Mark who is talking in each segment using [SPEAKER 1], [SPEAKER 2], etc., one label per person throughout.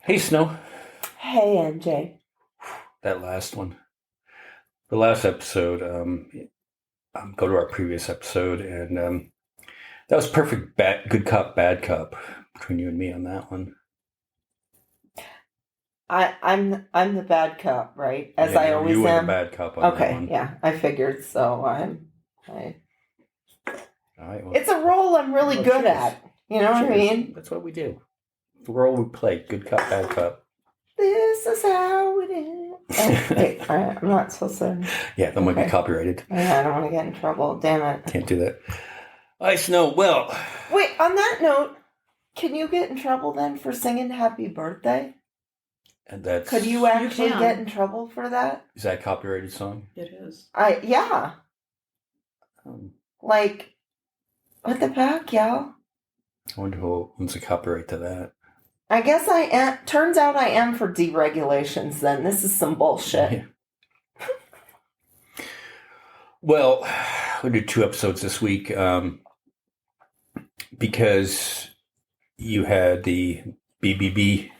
[SPEAKER 1] Hey, Snow.
[SPEAKER 2] Hey, MJ.
[SPEAKER 1] That last one. The last episode, go to our previous episode, and that was perfect good cop, bad cop between you and me on that one.
[SPEAKER 2] I'm the bad cop, right? As
[SPEAKER 1] Yeah,
[SPEAKER 2] I always
[SPEAKER 1] you were
[SPEAKER 2] am.
[SPEAKER 1] the bad cop on that one.
[SPEAKER 2] Okay, yeah, I figured. So
[SPEAKER 1] All right, well,
[SPEAKER 2] it's a role I'm really good at. You know what I mean?
[SPEAKER 1] That's what we do. The role we play, good cop, bad cop.
[SPEAKER 2] This is how it is. Oh, wait, I'm not supposed to.
[SPEAKER 1] Yeah, that might be copyrighted.
[SPEAKER 2] Yeah, I don't want to get in trouble. Damn it.
[SPEAKER 1] Can't do that. All right, Snow. Well,
[SPEAKER 2] wait. On that note, can you get in trouble then for singing "Happy Birthday"?
[SPEAKER 1] And that's.
[SPEAKER 2] Could you actually get in trouble for that?
[SPEAKER 1] Is that a copyrighted song?
[SPEAKER 3] It is.
[SPEAKER 2] Yeah. Like, what the fuck, y'all?
[SPEAKER 1] I wonder who owns the copyright to that.
[SPEAKER 2] I guess I am. Turns out I am for deregulations then. This is some bullshit.
[SPEAKER 1] Yeah. Well, we'll do 2 episodes this week because you had the BBB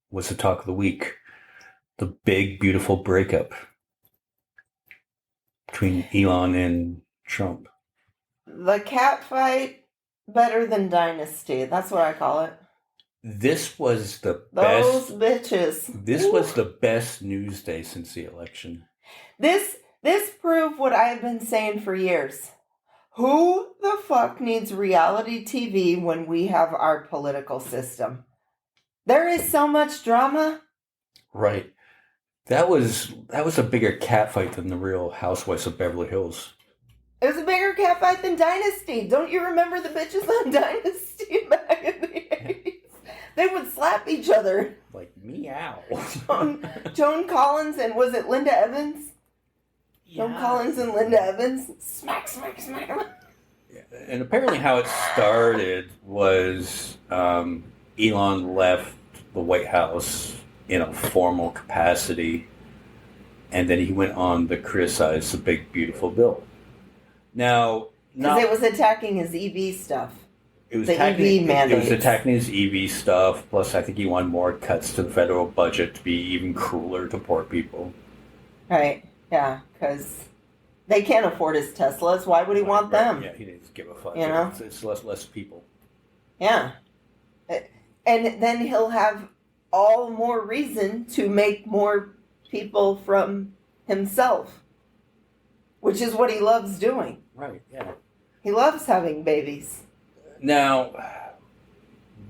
[SPEAKER 1] was the talk of the week. The big, beautiful breakup between Elon and Trump.
[SPEAKER 2] The cat fight better than Dynasty. That's what I call it.
[SPEAKER 1] This was the
[SPEAKER 2] Those
[SPEAKER 1] best.
[SPEAKER 2] bitches.
[SPEAKER 1] This was the best news day since the election.
[SPEAKER 2] This proved what I've been saying for years. Who the fuck needs reality TV when we have our political system? There is so much drama.
[SPEAKER 1] Right. That was a bigger cat fight than the Real Housewives of Beverly Hills.
[SPEAKER 2] It was a bigger cat fight than Dynasty. Don't you remember the bitches on Dynasty back in the 80s? They would slap each other.
[SPEAKER 1] Like, meow.
[SPEAKER 2] Joan Collins and was it Linda Evans? Yeah. Joan Collins and Linda Evans. Smack, smack, smack.
[SPEAKER 1] Yeah. And apparently how it started was Elon left the White House in a formal capacity, and then he went on to criticize the big, beautiful bill. Now,
[SPEAKER 2] because it was attacking his EV stuff.
[SPEAKER 1] It was
[SPEAKER 2] EV mandates.
[SPEAKER 1] It was attacking his EV stuff. Plus, I think he wanted more cuts to the federal budget to be even crueler to poor people.
[SPEAKER 2] Right. Yeah. Because they can't afford his Teslas. Why would he want them?
[SPEAKER 1] Yeah, he didn't give a fuck.
[SPEAKER 2] You know,
[SPEAKER 1] it's less people.
[SPEAKER 2] Yeah. And then he'll have all more reason to make more people from himself, which is what he loves doing.
[SPEAKER 1] Right. Yeah.
[SPEAKER 2] He loves having babies.
[SPEAKER 1] Now,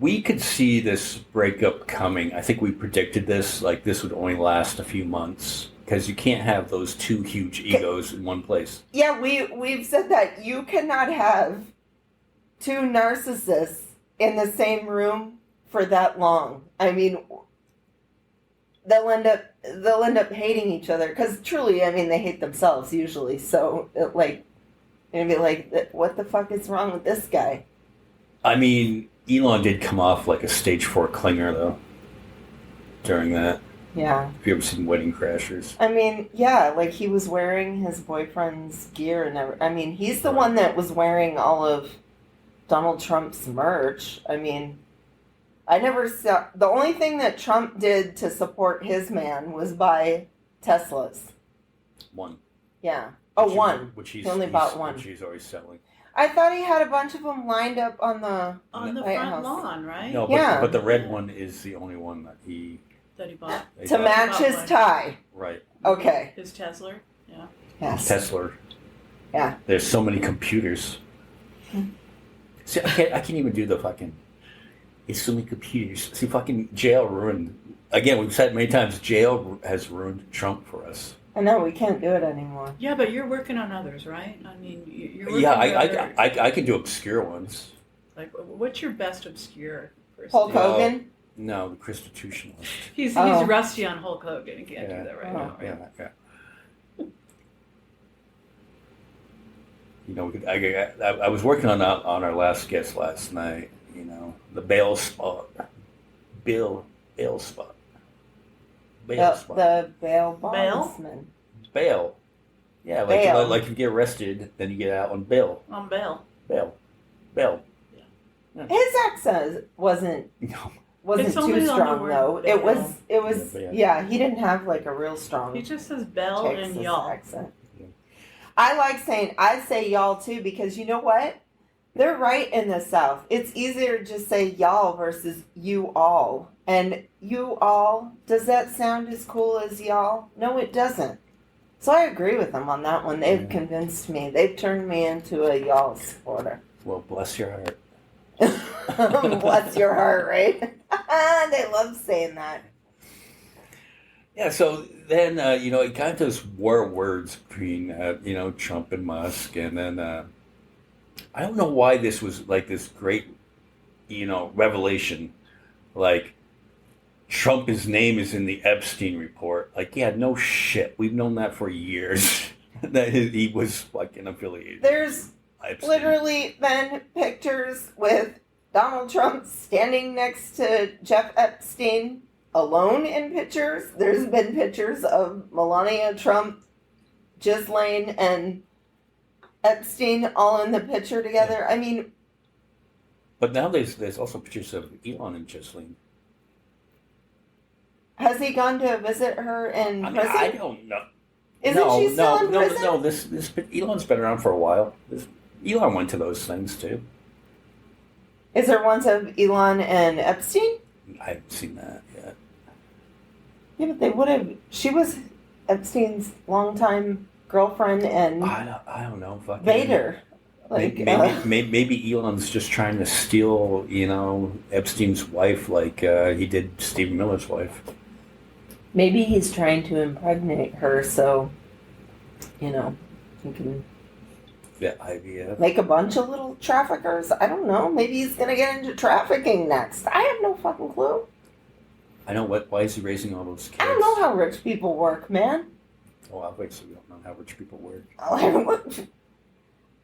[SPEAKER 1] we could see this breakup coming. I think we predicted this, like this would only last a few months because you can't have those 2 huge egos in one place.
[SPEAKER 2] Yeah, we've said that you cannot have 2 narcissists in the same room for that long. I mean, they'll end up hating each other because truly, I mean, they hate themselves usually. So, it'd be like, what the fuck is wrong with this guy?
[SPEAKER 1] I mean, Elon did come off like a stage 4 clinger, though, during that.
[SPEAKER 2] Yeah.
[SPEAKER 1] Have you ever seen Wedding Crashers?
[SPEAKER 2] I mean, yeah, like he was wearing his boyfriend's gear and everything. I mean, he's the one that was wearing all of Donald Trump's merch. I mean, I never saw... The only thing that Trump did to support his man was buy Teslas.
[SPEAKER 1] 1.
[SPEAKER 2] Yeah. Oh, 1. He only bought 1.
[SPEAKER 1] Which he's always selling.
[SPEAKER 2] I thought he had a bunch of them lined up on the
[SPEAKER 3] White front House. Lawn, right?
[SPEAKER 1] No, but the red one is the only one that he
[SPEAKER 3] bought.
[SPEAKER 2] To match his tie.
[SPEAKER 1] Right.
[SPEAKER 2] Okay.
[SPEAKER 3] His Tesla. Yeah.
[SPEAKER 2] Yes.
[SPEAKER 1] Tesla.
[SPEAKER 2] Yeah.
[SPEAKER 1] There's so many computers. See, I can't even do the fucking... It's so many computers. See, fucking jail ruined... Again, we've said many times, jail has ruined Trump for us.
[SPEAKER 2] I know, we can't do it anymore.
[SPEAKER 3] Yeah, but you're working on others, right? I mean, you're working
[SPEAKER 1] on I can do obscure ones.
[SPEAKER 3] Like, what's your best obscure person?
[SPEAKER 2] Hulk Hogan?
[SPEAKER 1] No, the Constitutionalist.
[SPEAKER 3] He's rusty on Hulk Hogan. He can't do that right now.
[SPEAKER 1] Yeah. You know, I was working on our last guest last night. You know, the bill bail spot.
[SPEAKER 2] The bail bondsman.
[SPEAKER 1] Bail. Yeah, like if you get arrested, then you get out on bail.
[SPEAKER 3] On bail.
[SPEAKER 1] Bail.
[SPEAKER 3] Yeah.
[SPEAKER 2] His accent wasn't
[SPEAKER 3] It's
[SPEAKER 2] too
[SPEAKER 3] only on the
[SPEAKER 2] strong
[SPEAKER 3] word
[SPEAKER 2] though.
[SPEAKER 3] bail.
[SPEAKER 2] It was yeah, he didn't have like a real strong
[SPEAKER 3] He just says bell
[SPEAKER 2] Texas
[SPEAKER 3] and y'all.
[SPEAKER 2] accent. Yeah. I say y'all too because you know what? They're right in the South. It's easier to just say y'all versus you all. And you all, does that sound as cool as y'all? No, it doesn't. So I agree with them on that one. They've convinced me. They've turned me into a y'all supporter.
[SPEAKER 1] Well, bless your heart.
[SPEAKER 2] Bless your heart, right? They love saying that.
[SPEAKER 1] Yeah, so then, it kind of those war words between, Trump and Musk. And then I don't know why this was like this great, revelation. Like, Trump, his name is in the Epstein report. Like, yeah, no shit. We've known that for years. That he was fucking affiliated.
[SPEAKER 2] There's
[SPEAKER 1] Epstein.
[SPEAKER 2] Literally been pictures with Donald Trump standing next to Jeff Epstein alone in pictures. There's been pictures of Melania Trump, Ghislaine, and Epstein all in the picture together. I mean...
[SPEAKER 1] But now there's also pictures of Elon and Ghislaine.
[SPEAKER 2] Has he gone to visit her in prison?
[SPEAKER 1] I don't know.
[SPEAKER 2] Isn't she still in prison?
[SPEAKER 1] No, this Elon's been around for a while. Elon went to those things too.
[SPEAKER 2] Is there ones of Elon and Epstein?
[SPEAKER 1] I haven't seen that yet.
[SPEAKER 2] Yeah, but they would have. She was Epstein's longtime girlfriend and
[SPEAKER 1] I don't know. Fucking
[SPEAKER 2] Vader.
[SPEAKER 1] Maybe Elon's just trying to steal, Epstein's wife like he did Stephen Miller's wife.
[SPEAKER 2] Maybe he's trying to impregnate her so, he can make a bunch of little traffickers. I don't know. Maybe he's going to get into trafficking next. I have no fucking clue.
[SPEAKER 1] I know why is he raising all those kids?
[SPEAKER 2] I don't know how rich people work, man.
[SPEAKER 1] Oh, obviously we don't know how rich people work.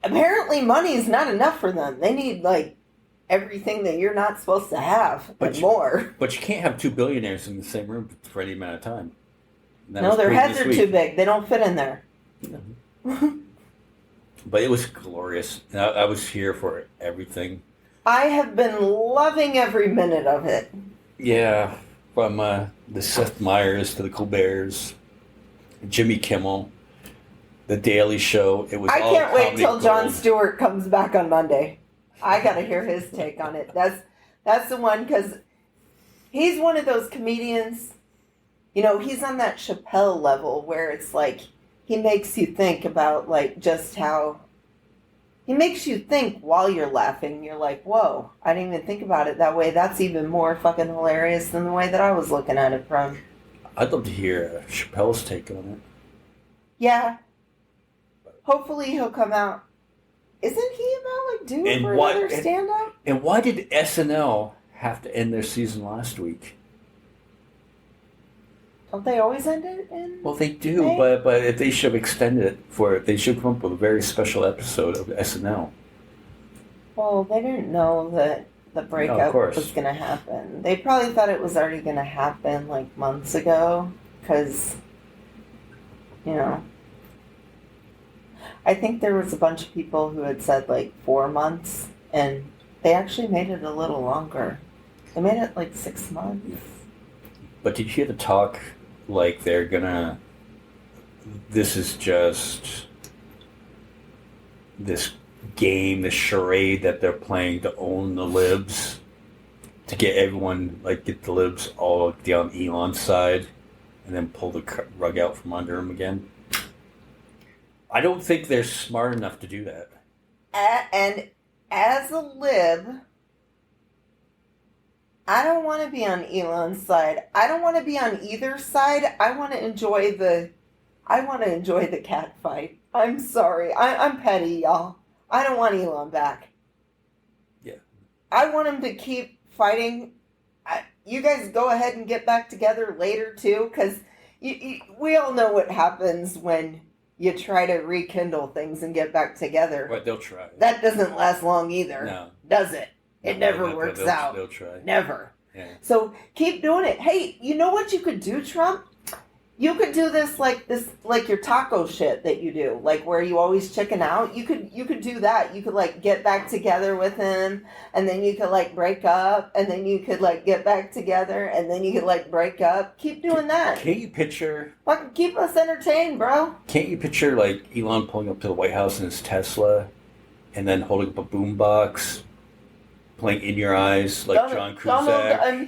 [SPEAKER 2] Apparently money's not enough for them. They need, everything that you're not supposed to have, but more.
[SPEAKER 1] But you can't have two billionaires in the same room for any amount of time.
[SPEAKER 2] No, their heads are too big. They don't fit in there.
[SPEAKER 1] But it was glorious. I was here for everything.
[SPEAKER 2] I have been loving every minute of it.
[SPEAKER 1] Yeah, from the Seth Meyers to the Colberts, Jimmy Kimmel, The Daily Show. It was. I
[SPEAKER 2] can't wait till Jon Stewart comes back on Monday. I got to hear his take on it. That's the one because he's one of those comedians. He's on that Chappelle level where it's like he makes you think about just how he makes you think while you're laughing. You're like, whoa, I didn't even think about it that way. That's even more fucking hilarious than the way that I was looking at it from.
[SPEAKER 1] I'd love to hear Chappelle's take on it.
[SPEAKER 2] Yeah. Hopefully he'll come out. Isn't he about due for another stand-up?
[SPEAKER 1] And why did SNL have to end their season last week?
[SPEAKER 2] Don't they always end it in?
[SPEAKER 1] Well, they do, May? but if they should have extended it they should come up with a very special episode of SNL.
[SPEAKER 2] Well, they didn't know that the breakup was going to happen. They probably thought it was already going to happen months ago, because, I think there was a bunch of people who had said 4 months, and they actually made it a little longer. They made it 6 months.
[SPEAKER 1] But did you hear the talk they're gonna... This is just this game, this charade that they're playing to own the libs, to get everyone, get the libs all down Elon's side, and then pull the rug out from under him again? I don't think they're smart enough to do that.
[SPEAKER 2] And as a lib, I don't want to be on Elon's side. I don't want to be on either side. I want to enjoy the cat fight. I'm sorry. I'm petty, y'all. I don't want Elon back.
[SPEAKER 1] Yeah.
[SPEAKER 2] I want him to keep fighting. You guys go ahead and get back together later, too, because we all know what happens when you try to rekindle things and get back together.
[SPEAKER 1] But they'll try.
[SPEAKER 2] That doesn't last long either.
[SPEAKER 1] No.
[SPEAKER 2] Does it? It never works out.
[SPEAKER 1] They'll try.
[SPEAKER 2] Never.
[SPEAKER 1] Yeah.
[SPEAKER 2] So keep doing it. Hey, you know what you could do, Trump? You could do this like your taco shit that you do, like where you always chicken out. You could do that. You could like get back together with him, and then you could like break up, and then you could like get back together, and then you could like break up. Keep doing that.
[SPEAKER 1] Can't you picture?
[SPEAKER 2] Fucking keep us entertained, bro.
[SPEAKER 1] Can't you picture like Elon pulling up to the White House in his Tesla, and then holding up a boombox, playing "In Your Eyes" like John Cusack?
[SPEAKER 2] Donald, I'm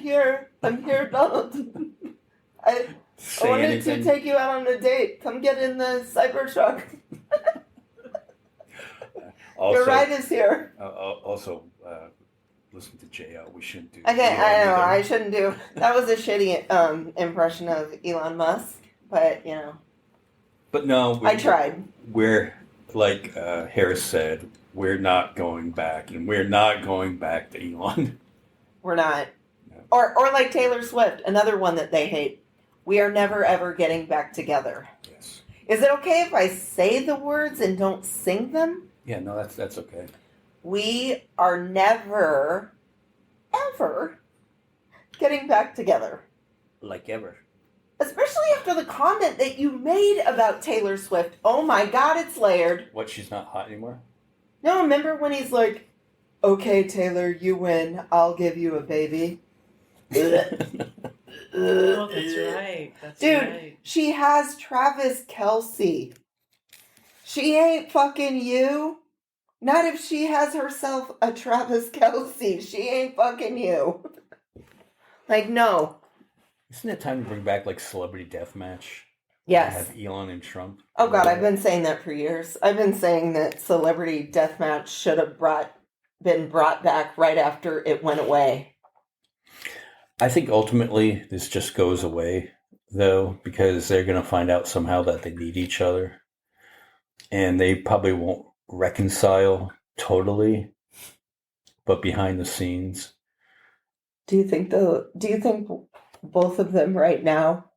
[SPEAKER 2] here, Donald. I wanted to take you out on a date. Come get in the Cybertruck. Your ride is here.
[SPEAKER 1] Also, listen to JL. We shouldn't do.
[SPEAKER 2] Okay, I know I shouldn't do. That was a shitty impression of Elon Musk, but you know.
[SPEAKER 1] But no,
[SPEAKER 2] I tried.
[SPEAKER 1] We're like Harris said. We're not going back, and we're not going back to Elon.
[SPEAKER 2] We're not.
[SPEAKER 1] No.
[SPEAKER 2] Or like Taylor Swift, another one that they hate. We are never ever getting back together.
[SPEAKER 1] Yes.
[SPEAKER 2] Is it okay if I say the words and don't sing them?
[SPEAKER 1] Yeah, no, that's okay.
[SPEAKER 2] We are never, ever getting back together.
[SPEAKER 1] Like ever.
[SPEAKER 2] Especially after the comment that you made about Taylor Swift. Oh my God, it's layered.
[SPEAKER 1] What, she's not hot anymore?
[SPEAKER 2] No, remember when he's like, okay, Taylor, you win. I'll give you a baby.
[SPEAKER 3] Oh, that's right. That's
[SPEAKER 2] Dude,
[SPEAKER 3] right.
[SPEAKER 2] she has Travis Kelce. She ain't fucking you. Not if she has herself a Travis Kelce. She ain't fucking you. Like, no.
[SPEAKER 1] Isn't it time to bring back like Celebrity Deathmatch?
[SPEAKER 2] Yes.
[SPEAKER 1] Have Elon and Trump.
[SPEAKER 2] Oh God, I've been saying that for years. I've been saying that Celebrity Deathmatch should have been brought back right after it went away.
[SPEAKER 1] I think ultimately this just goes away, though, because they're going to find out somehow that they need each other. And they probably won't reconcile totally, but behind the scenes.
[SPEAKER 2] Do you think both of them right now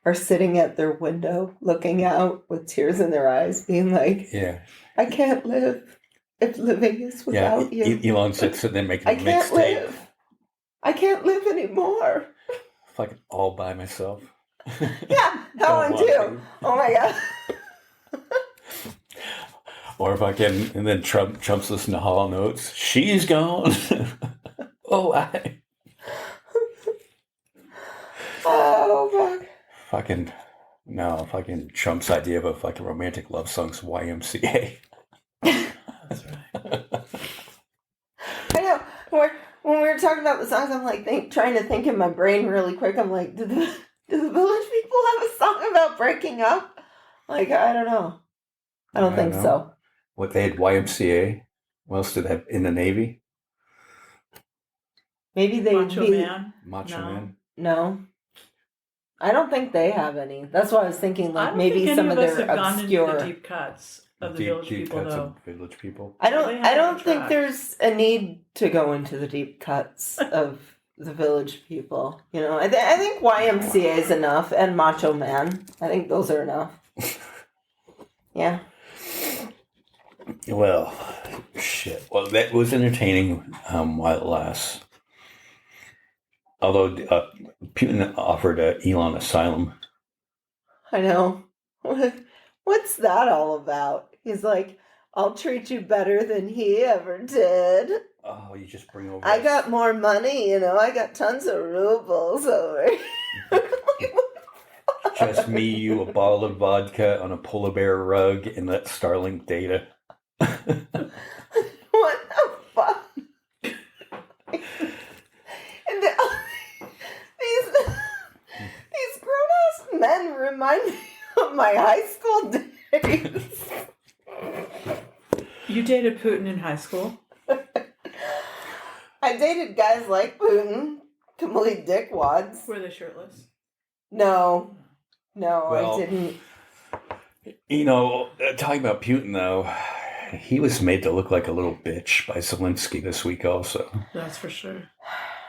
[SPEAKER 2] are sitting at their window looking out with tears in their eyes, being like,
[SPEAKER 1] yeah,
[SPEAKER 2] I can't live if living is without you.
[SPEAKER 1] Elon sitting there making
[SPEAKER 2] I
[SPEAKER 1] a
[SPEAKER 2] can't
[SPEAKER 1] mixtape.
[SPEAKER 2] live. I can't live anymore.
[SPEAKER 1] Fucking all by myself.
[SPEAKER 2] Yeah, that one too. Oh my God.
[SPEAKER 1] Or if I can, and then Trump's listening to Hall Notes. She's gone. Oh,
[SPEAKER 2] Oh fuck.
[SPEAKER 1] Fucking Trump's idea of a fucking romantic love song's YMCA.
[SPEAKER 3] That's right.
[SPEAKER 2] I know. When we were talking about the songs, I'm like trying to think in my brain really quick. I'm like, do the Village People have a song about breaking up? Like, I don't know. I don't think so.
[SPEAKER 1] What, they had YMCA? What else did they have in the Navy?
[SPEAKER 2] Maybe they
[SPEAKER 3] Macho Man.
[SPEAKER 1] Macho
[SPEAKER 3] No.
[SPEAKER 1] Man.
[SPEAKER 2] No. I don't think they have any. That's why I was thinking,
[SPEAKER 3] I
[SPEAKER 2] like,
[SPEAKER 3] don't
[SPEAKER 2] maybe
[SPEAKER 3] think
[SPEAKER 2] some
[SPEAKER 3] any
[SPEAKER 2] of
[SPEAKER 3] us
[SPEAKER 2] their
[SPEAKER 3] have gone into
[SPEAKER 2] obscure.
[SPEAKER 3] the deep cuts of the Village People,
[SPEAKER 1] cuts
[SPEAKER 3] though.
[SPEAKER 1] of Village People.
[SPEAKER 2] I
[SPEAKER 3] They
[SPEAKER 2] don't
[SPEAKER 3] haven't
[SPEAKER 2] think
[SPEAKER 3] tried.
[SPEAKER 2] there's a need to go into the deep cuts of the Village People. You know, I think YMCA is enough, and Macho Man. I think those are enough. Yeah.
[SPEAKER 1] Well, shit. Well, that was entertaining while it lasts. Although Putin offered Elon asylum.
[SPEAKER 2] I know. What's that all about? He's like, I'll treat you better than he ever did.
[SPEAKER 1] Oh, you just bring over.
[SPEAKER 2] I got more money, you know. I got tons of rubles over here.
[SPEAKER 1] Just me, you, a bottle of vodka on a polar bear rug, and that Starlink data.
[SPEAKER 2] What the fuck? And these grown-ass men remind me of my high school days.
[SPEAKER 3] You dated Putin in high school?
[SPEAKER 2] I dated guys like Putin, complete dickwads.
[SPEAKER 3] Were they shirtless?
[SPEAKER 2] No,
[SPEAKER 1] Well,
[SPEAKER 2] I didn't.
[SPEAKER 1] You know, talking about Putin, though, he was made to look like a little bitch by Zelensky this week also.
[SPEAKER 3] That's for sure.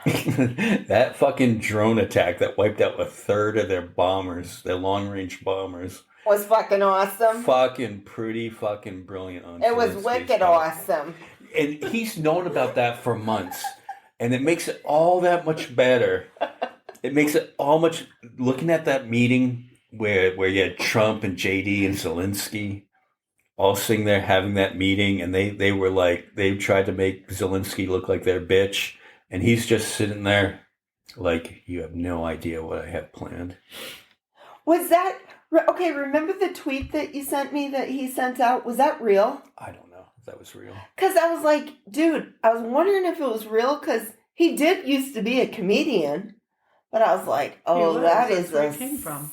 [SPEAKER 1] That fucking drone attack that wiped out a third of their bombers, their long-range bombers.
[SPEAKER 2] Was fucking awesome.
[SPEAKER 1] Fucking pretty fucking brilliant on
[SPEAKER 2] It was
[SPEAKER 1] Zelensky's
[SPEAKER 2] wicked
[SPEAKER 1] part.
[SPEAKER 2] awesome.
[SPEAKER 1] And he's known about that for months. And it makes it all that much better. It makes it all much... Looking at that meeting where you had Trump and JD and Zelensky all sitting there having that meeting, and they were like... They tried to make Zelensky look like their bitch, and he's just sitting there like, you have no idea what I have planned.
[SPEAKER 2] Was that... Okay, remember the tweet that you sent me that he sent out? Was that real?
[SPEAKER 1] I don't know if that was real.
[SPEAKER 2] Because I was like, dude, I was wondering if it was real, because he did used to be a comedian. But I was like, oh, that is a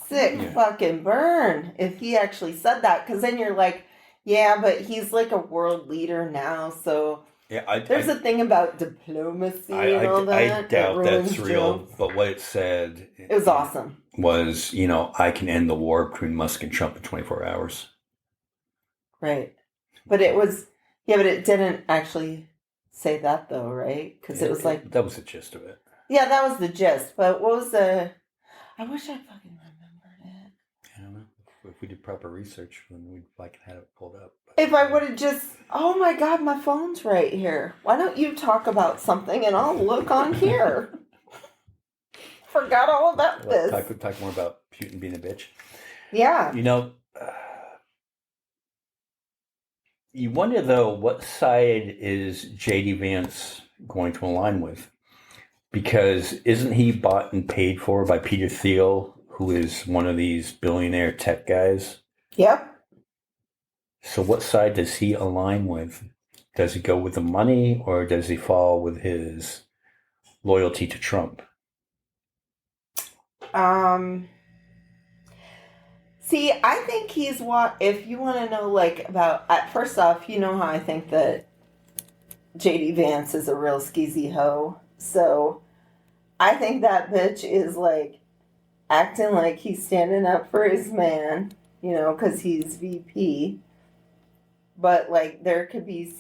[SPEAKER 2] sick fucking burn if he actually said that. Because then you're like, yeah, but he's like a world leader now, so...
[SPEAKER 1] Yeah,
[SPEAKER 2] there's a thing about diplomacy and all that.
[SPEAKER 1] I doubt that's real,
[SPEAKER 2] jokes.
[SPEAKER 1] but what it said...
[SPEAKER 2] It was awesome.
[SPEAKER 1] Was, I can end the war between Musk and Trump in 24 hours.
[SPEAKER 2] Right. But it was... Yeah, but it didn't actually say that, though, right? Because it was like...
[SPEAKER 1] That was the gist of it.
[SPEAKER 2] Yeah, that was the gist. But what was the... I wish I fucking remembered it.
[SPEAKER 1] I don't know. If we did proper research, then we'd like have it pulled up. But,
[SPEAKER 2] if I would have just... Oh, my God, my phone's right here. Why don't you talk about something and I'll look on here? Forgot all about this.
[SPEAKER 1] Talk more about Putin being a bitch.
[SPEAKER 2] Yeah.
[SPEAKER 1] You wonder, though, what side is J.D. Vance going to align with? Because isn't he bought and paid for by Peter Thiel, who is one of these billionaire tech guys?
[SPEAKER 2] Yep.
[SPEAKER 1] So what side does he align with? Does he go with the money, or does he fall with his loyalty to Trump?
[SPEAKER 2] See, I think he's if you want to know, like, about, first off, you know how I think that J.D. Vance is a real skeezy hoe. So I think that bitch is, like, acting like he's standing up for his man, because he's VP. But, like, there could be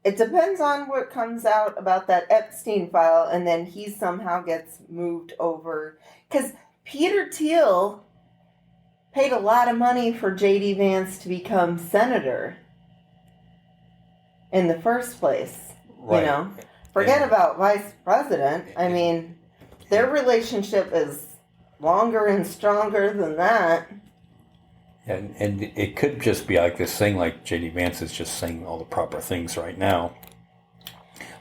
[SPEAKER 2] it depends on what comes out about that Epstein file, and then he somehow gets moved over. Because Peter Thiel paid a lot of money for J.D. Vance to become senator in the first place.
[SPEAKER 1] Right.
[SPEAKER 2] Forget about vice president. I mean, their relationship is longer and stronger than that.
[SPEAKER 1] And it could just be like this thing, like J.D. Vance is just saying all the proper things right now.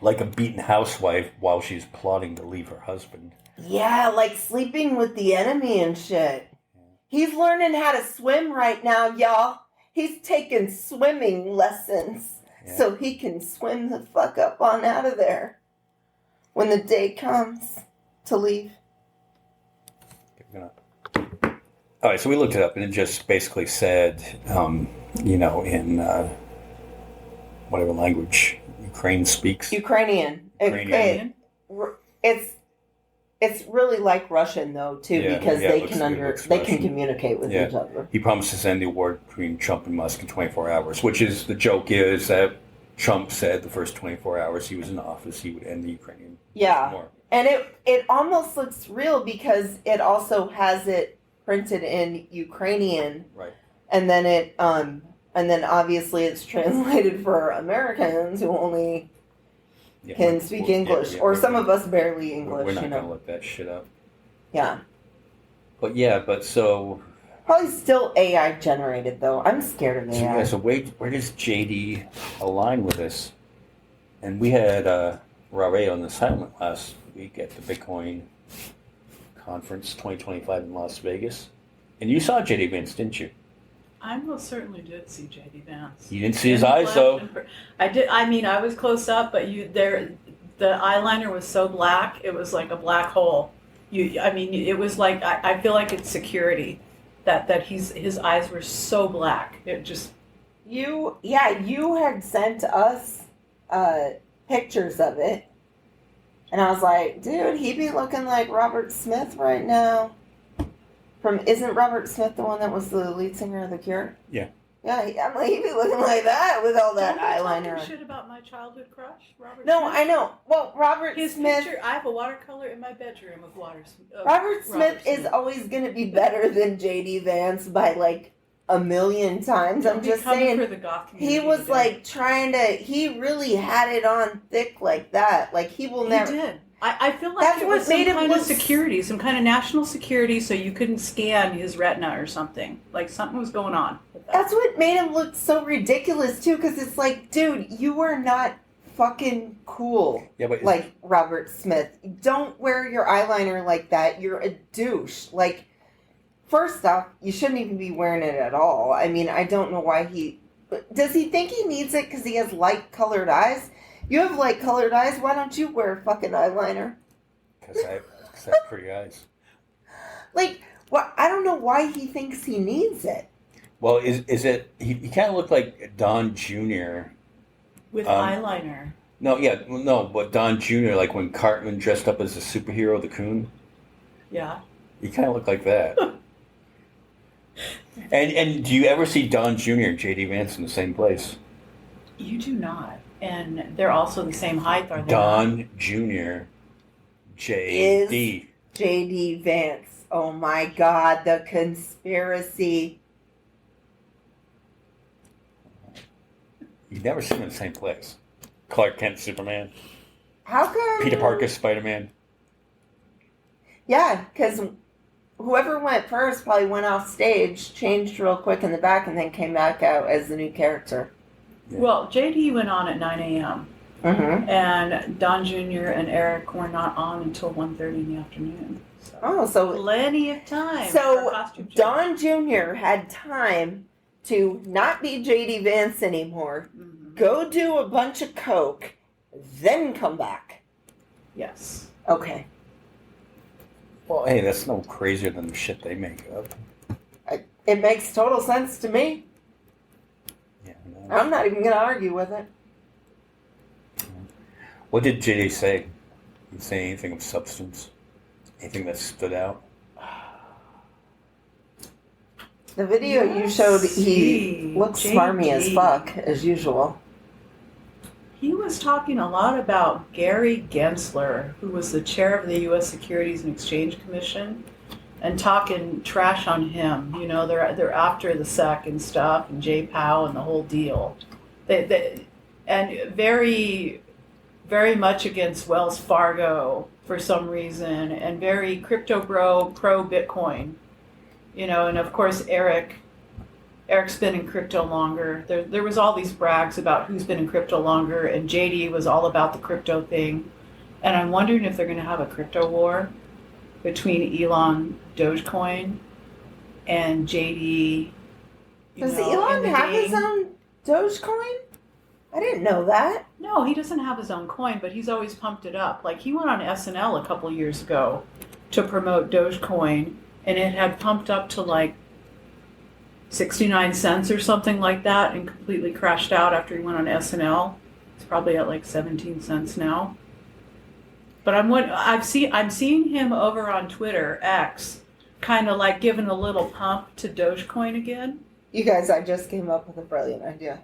[SPEAKER 1] Like a beaten housewife while she's plotting to leave her husband.
[SPEAKER 2] Yeah, like sleeping with the enemy and shit. He's learning how to swim right now, y'all. He's taking swimming lessons so he can swim the fuck up on out of there when the day comes to leave.
[SPEAKER 1] All right, so we looked it up, and it just basically said, in whatever language Ukraine speaks.
[SPEAKER 2] Ukrainian. It's really like Russian though too, because they can communicate with each other.
[SPEAKER 1] He promises to end the war between Trump and Musk in 24 hours, which is the joke is that Trump said the first 24 hours he was in office he would end the Ukrainian war.
[SPEAKER 2] And it almost looks real because it also has it printed in Ukrainian,
[SPEAKER 1] right?
[SPEAKER 2] And then obviously it's translated for Americans who only can speak English, or some of us barely English.
[SPEAKER 1] We're not going to look that shit up.
[SPEAKER 2] Yeah.
[SPEAKER 1] But so...
[SPEAKER 2] Probably still AI generated, though. I'm scared of AI.
[SPEAKER 1] So where does JD align with this? And we had Rare on the Silent last week at the Bitcoin conference 2025 in Las Vegas. And you saw JD Vance, didn't you?
[SPEAKER 3] I most certainly did see J.D. Vance.
[SPEAKER 1] You didn't see his eyes, though.
[SPEAKER 3] I did. I mean, I was close up, but the eyeliner was so black, it was like a black hole. It was like I feel like it's security that his eyes were so black. It just
[SPEAKER 2] you had sent us pictures of it, and I was like, dude, he be looking like Robert Smith right now. Isn't Robert Smith the one that was the lead singer of The Cure?
[SPEAKER 1] Yeah.
[SPEAKER 2] Yeah, I'm like, he'd be looking like that with all that eyeliner.
[SPEAKER 3] Don't shit about my childhood crush, Robert
[SPEAKER 2] No,
[SPEAKER 3] Smith.
[SPEAKER 2] I know. Well, Robert
[SPEAKER 3] His
[SPEAKER 2] Smith...
[SPEAKER 3] picture, I have a watercolor in my bedroom of
[SPEAKER 2] Robert Smith is always going to be better than J.D. Vance by, like, a million times. I'm just
[SPEAKER 3] coming
[SPEAKER 2] saying
[SPEAKER 3] for the goth community
[SPEAKER 2] he was
[SPEAKER 3] today.
[SPEAKER 2] like trying to. He really had it on thick like that. Like he will never.
[SPEAKER 3] He did. I feel like
[SPEAKER 2] That's
[SPEAKER 3] it
[SPEAKER 2] what
[SPEAKER 3] was some
[SPEAKER 2] made him
[SPEAKER 3] kind
[SPEAKER 2] look
[SPEAKER 3] of security, some kind of national security, so you couldn't scan his retina or something. Like something was going on with that.
[SPEAKER 2] That's what made him look so ridiculous too. Because it's like, dude, you are not fucking cool.
[SPEAKER 1] Yeah, but
[SPEAKER 2] like Robert Smith. Don't wear your eyeliner like that. You're a douche. Like, first off, you shouldn't even be wearing it at all. I mean, I don't know why he. Does he think he needs it because he has light-colored eyes? You have light-colored eyes. Why don't you wear fucking eyeliner?
[SPEAKER 1] Because I have pretty eyes.
[SPEAKER 2] Like, I don't know why he thinks he needs it.
[SPEAKER 1] Well, is it? He kind of looked like Don Jr.
[SPEAKER 3] With eyeliner.
[SPEAKER 1] No, but Don Jr. Like when Cartman dressed up as a superhero, the Coon.
[SPEAKER 3] Yeah.
[SPEAKER 1] He kind of looked like that. and do you ever see Don Jr. and J.D. Vance in the same place?
[SPEAKER 3] You do not. And they're also the same height, are they?
[SPEAKER 1] Don Jr. J.D.
[SPEAKER 2] J.D. Vance. Oh my God, the conspiracy.
[SPEAKER 1] You've never seen them in the same place. Clark Kent, Superman.
[SPEAKER 2] How come?
[SPEAKER 1] Peter Parker, Spider-Man.
[SPEAKER 2] Yeah, because whoever went first probably went off stage, changed real quick in the back, and then came back out as the new character.
[SPEAKER 1] Yeah.
[SPEAKER 3] Well, JD went on at 9 a.m.
[SPEAKER 2] Mm-hmm.
[SPEAKER 3] And Don Jr. and Eric were not on until 1:30 in the afternoon.
[SPEAKER 2] So
[SPEAKER 3] Plenty of time.
[SPEAKER 2] So
[SPEAKER 3] for costume change.
[SPEAKER 2] Don Jr. had time to not be J.D. Vance anymore, go do a bunch of coke, then come back.
[SPEAKER 3] Yes.
[SPEAKER 2] Okay.
[SPEAKER 1] Well, hey, that's no crazier than the shit they make up.
[SPEAKER 2] It makes total sense to me.
[SPEAKER 1] Yeah. No.
[SPEAKER 2] I'm not even going to argue with it.
[SPEAKER 1] What did JD say? Did he say anything of substance? Anything that stood out?
[SPEAKER 2] The video you showed, he looks smarmy as fuck, as usual.
[SPEAKER 3] He was talking a lot about Gary Gensler, who was the chair of the U.S. Securities and Exchange Commission, and talking trash on him. You know, they're after the SEC and stuff, and Jay Powell and the whole deal. And very, very much against Wells Fargo for some reason, and very crypto pro Bitcoin. You know, and of course Eric's been in crypto longer. There was all these brags about who's been in crypto longer, and JD was all about the crypto thing. And I'm wondering if they're going to have a crypto war between Elon Dogecoin and JD.
[SPEAKER 2] Does Elon have his own Dogecoin? I didn't know that.
[SPEAKER 3] No, he doesn't have his own coin, but he's always pumped it up. Like, he went on SNL a couple years ago to promote Dogecoin, and it had pumped up to like 69 cents or something like that, and completely crashed out after he went on SNL. It's probably at like 17 cents now. But I'm seeing him over on Twitter, X, kind of like giving a little pump to Dogecoin again.
[SPEAKER 2] You guys, I just came up with a brilliant idea.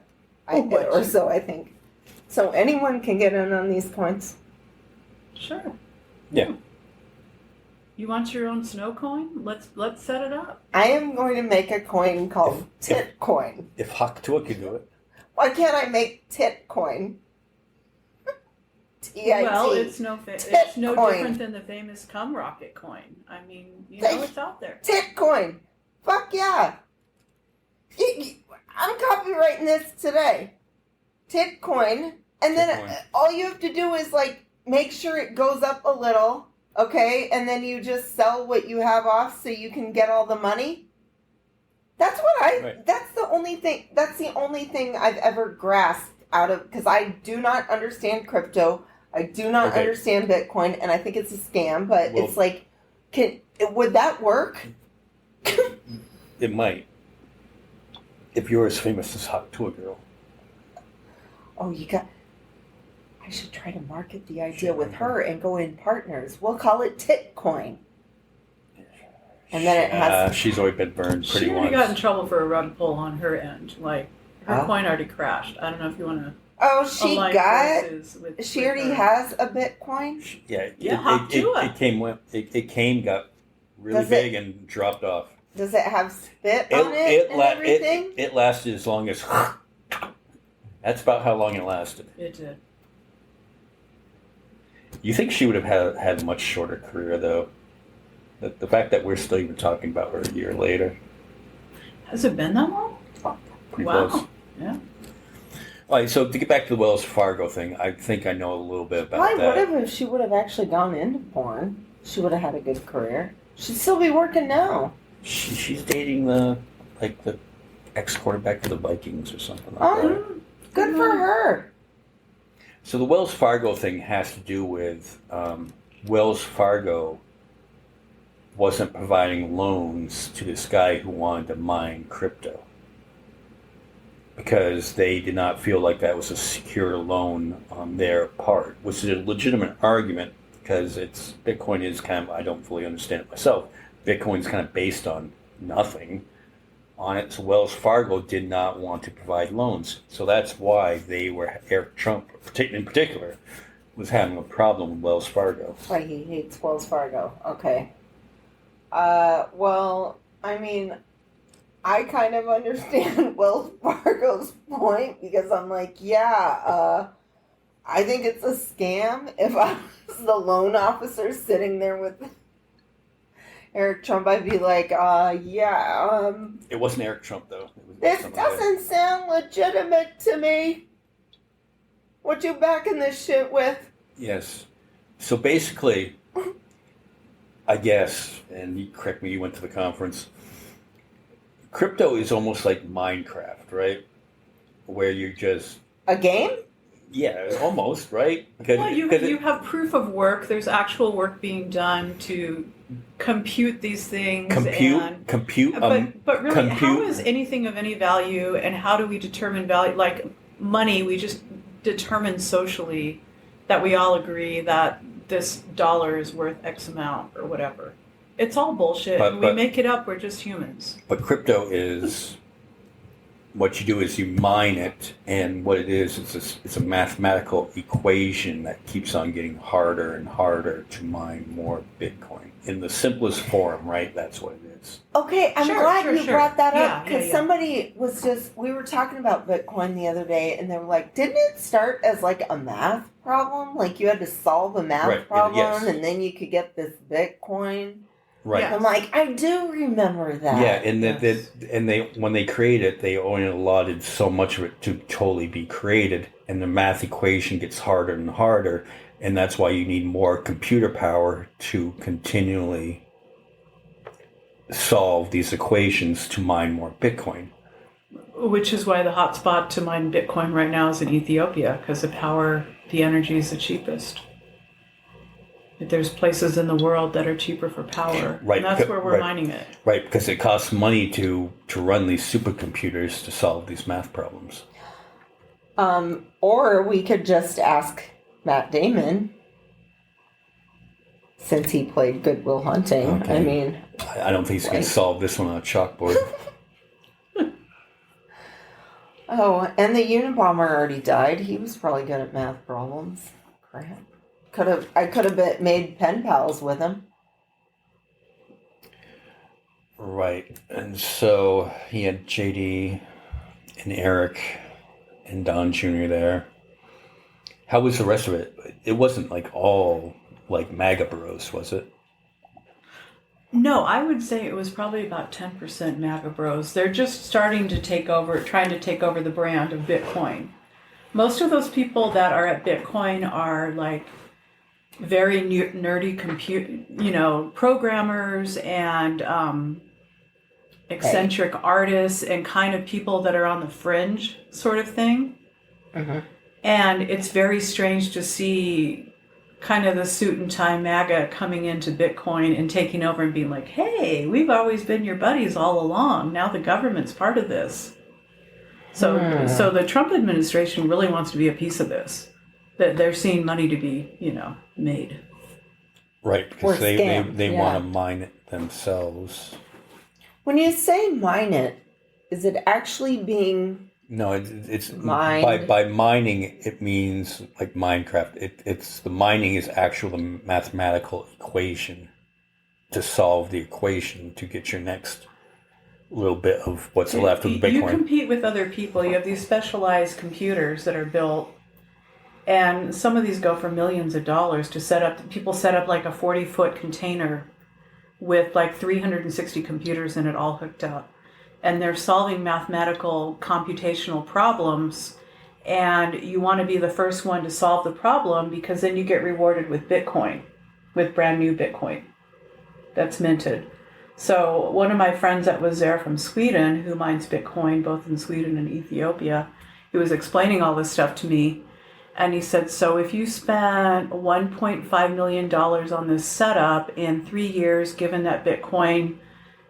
[SPEAKER 3] What?
[SPEAKER 2] So I think. So anyone can get in on these coins.
[SPEAKER 3] Sure.
[SPEAKER 1] Yeah.
[SPEAKER 3] You want your own snow coin? Let's set it up.
[SPEAKER 2] I am going to make a coin called Titcoin.
[SPEAKER 1] If Haktua could do it.
[SPEAKER 2] Why can't I make Titcoin? T-I-T.
[SPEAKER 3] Well, it's no different than the famous cum rocket coin. I mean, it's out there.
[SPEAKER 2] Titcoin. Fuck yeah. I'm copywriting this today. Titcoin. And then
[SPEAKER 1] Titcoin.
[SPEAKER 2] all you have to do is like make sure it goes up a little. Okay, and then you just sell what you have off so you can get all the money. That's the only thing I've ever grasped out of, because I do not understand crypto. I do not understand Bitcoin, and I think it's a scam, but it's like, would that work?
[SPEAKER 1] It might. If you're as famous as Haktua Girl.
[SPEAKER 2] Oh, I should try to market the idea with her and go in partners. We'll call it Titcoin. And then it has...
[SPEAKER 1] she's already been burned pretty
[SPEAKER 3] She already
[SPEAKER 1] once.
[SPEAKER 3] got in trouble for a rug pull on her end. Like, her coin already crashed. I don't know if you want to...
[SPEAKER 2] Oh, she already
[SPEAKER 3] her.
[SPEAKER 2] has a Bitcoin?
[SPEAKER 1] Yeah,
[SPEAKER 3] Yeah, Haktua.
[SPEAKER 1] it got really big and dropped off.
[SPEAKER 2] Does it have spit on it and everything?
[SPEAKER 1] It lasted as long as... That's about how long it lasted.
[SPEAKER 3] It did.
[SPEAKER 1] You think she would have had a much shorter career, though? The fact that we're still even talking about her a year later.
[SPEAKER 3] Has it been that long?
[SPEAKER 1] Pretty
[SPEAKER 3] Wow.
[SPEAKER 1] close.
[SPEAKER 3] Yeah.
[SPEAKER 1] All right, so to get back to the Wells Fargo thing, I think I know a little bit about
[SPEAKER 2] Why
[SPEAKER 1] that.
[SPEAKER 2] would have if she would have actually gone into porn? She would have had a good career. She'd still be working now.
[SPEAKER 1] She's dating the ex-quarterback of the Vikings or something like that.
[SPEAKER 2] Good for her.
[SPEAKER 1] So the Wells Fargo thing has to do with Wells Fargo wasn't providing loans to this guy who wanted to mine crypto because they did not feel like that was a secure loan on their part, which is a legitimate argument because Bitcoin is kind of, I don't fully understand it myself. Bitcoin's kind of based on nothing on it. So Wells Fargo did not want to provide loans. So that's why Eric Trump in particular was having a problem with Wells Fargo.
[SPEAKER 2] That's why he hates Wells Fargo. Okay. Well, I mean, I kind of understand Wells Fargo's point because I'm like, I think it's a scam. If I was the loan officer sitting there with Eric Trump, I'd be like,
[SPEAKER 1] It wasn't Eric Trump, though.
[SPEAKER 2] This doesn't sound legitimate to me. What you backing this shit with?
[SPEAKER 1] Yes. So basically, I guess, and you correct me, you went to the conference, crypto is almost like Minecraft, right? Where you just...
[SPEAKER 2] A game?
[SPEAKER 1] Yeah, almost, right? Because
[SPEAKER 3] you have proof of work. There's actual work being done to compute these things. But really, how is anything of any value, and how do we determine value? Like money, we just determine socially that we all agree that this dollar is worth X amount or whatever. It's all bullshit. We make it up. We're just humans.
[SPEAKER 1] But crypto is... What you do is you mine it, and what it is, it's a mathematical equation that keeps on getting harder and harder to mine more Bitcoin. In the simplest form, right? That's what it is.
[SPEAKER 2] Okay, I'm glad you brought that up, because somebody we were talking about Bitcoin the other day, and they were like, didn't it start as like a math problem? Like you had to solve a math problem, and then you could get this Bitcoin?
[SPEAKER 1] Right.
[SPEAKER 2] I'm like, I do remember that.
[SPEAKER 1] Yeah, and they when they created it, they only allotted so much of it to totally be created, and the math equation gets harder and harder, and that's why you need more computer power to continually solve these equations to mine more Bitcoin.
[SPEAKER 3] Which is why the hotspot to mine Bitcoin right now is in Ethiopia, because the energy is the cheapest. There's places in the world that are cheaper for power. Right. And that's where we're mining it.
[SPEAKER 1] Right, because it costs money to run these supercomputers to solve these math problems.
[SPEAKER 2] Or we could just ask Matt Damon, since he played Good Will Hunting.
[SPEAKER 1] Okay.
[SPEAKER 2] I mean...
[SPEAKER 1] I don't think he's going to solve this one on a chalkboard.
[SPEAKER 2] Oh, and the Unabomber already died. He was probably good at math problems. Crap. I could have made pen pals with him.
[SPEAKER 1] Right. And so he had JD and Eric and Don Jr. there. How was the rest of it? It wasn't like all like MAGA bros, was it?
[SPEAKER 3] No, I would say it was probably about 10% MAGA bros. They're just starting to trying to take over the brand of Bitcoin. Most of those people that are at Bitcoin are like very nerdy programmers and eccentric artists and kind of people that are on the fringe sort of thing. Mm-hmm. And it's very strange to see kind of the suit and tie MAGA coming into Bitcoin and taking over and being like, hey, we've always been your buddies all along. Now the government's part of this. So the Trump administration really wants to be a piece of this. That they're seeing money to be, made.
[SPEAKER 1] Right, because they want to mine it themselves.
[SPEAKER 2] When you say mine it, is it actually being...
[SPEAKER 1] No, it's
[SPEAKER 2] mined?
[SPEAKER 1] By mining, it means like Minecraft. It's the mining is actual mathematical equation to solve the equation to get your next little bit of what's left of the
[SPEAKER 3] You
[SPEAKER 1] Bitcoin.
[SPEAKER 3] compete with other people. You have these specialized computers that are built, and some of these go for millions of dollars to set up. People set up like a 40-foot container with like 360 computers in it all hooked up. And they're solving mathematical computational problems. And you want to be the first one to solve the problem because then you get rewarded with Bitcoin, with brand new Bitcoin that's minted. So one of my friends that was there from Sweden, who mines Bitcoin both in Sweden and Ethiopia, he was explaining all this stuff to me. And he said, so if you spent $1.5 million on this setup in 3 years, given that Bitcoin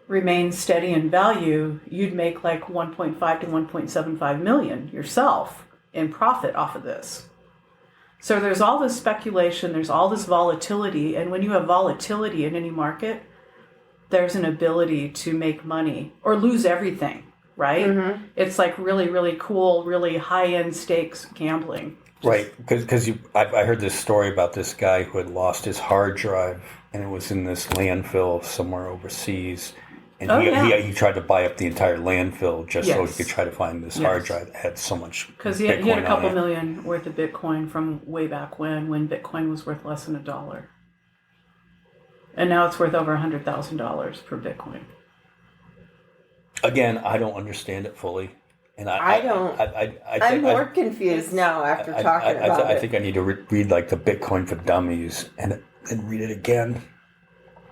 [SPEAKER 3] remains steady in value, you'd make like 1.5 to 1.75 million yourself in profit off of this. So there's all this speculation, there's all this volatility. And when you have volatility in any market, there's an ability to make money or lose everything, right? Mm-hmm. It's like really, really cool, really high-end stakes gambling.
[SPEAKER 1] Right, because I heard this story about this guy who had lost his hard drive, and it was in this landfill somewhere overseas, and he tried to buy up the entire landfill just so he could try to find this hard drive that had so much
[SPEAKER 3] because he had a couple million worth of Bitcoin from way back when Bitcoin was worth less than $1, and now it's worth over $100,000 per Bitcoin.
[SPEAKER 1] Again, I don't understand it fully. And
[SPEAKER 2] I'm more confused now after talking about it.
[SPEAKER 1] I think I need to read like the Bitcoin for Dummies and read it again.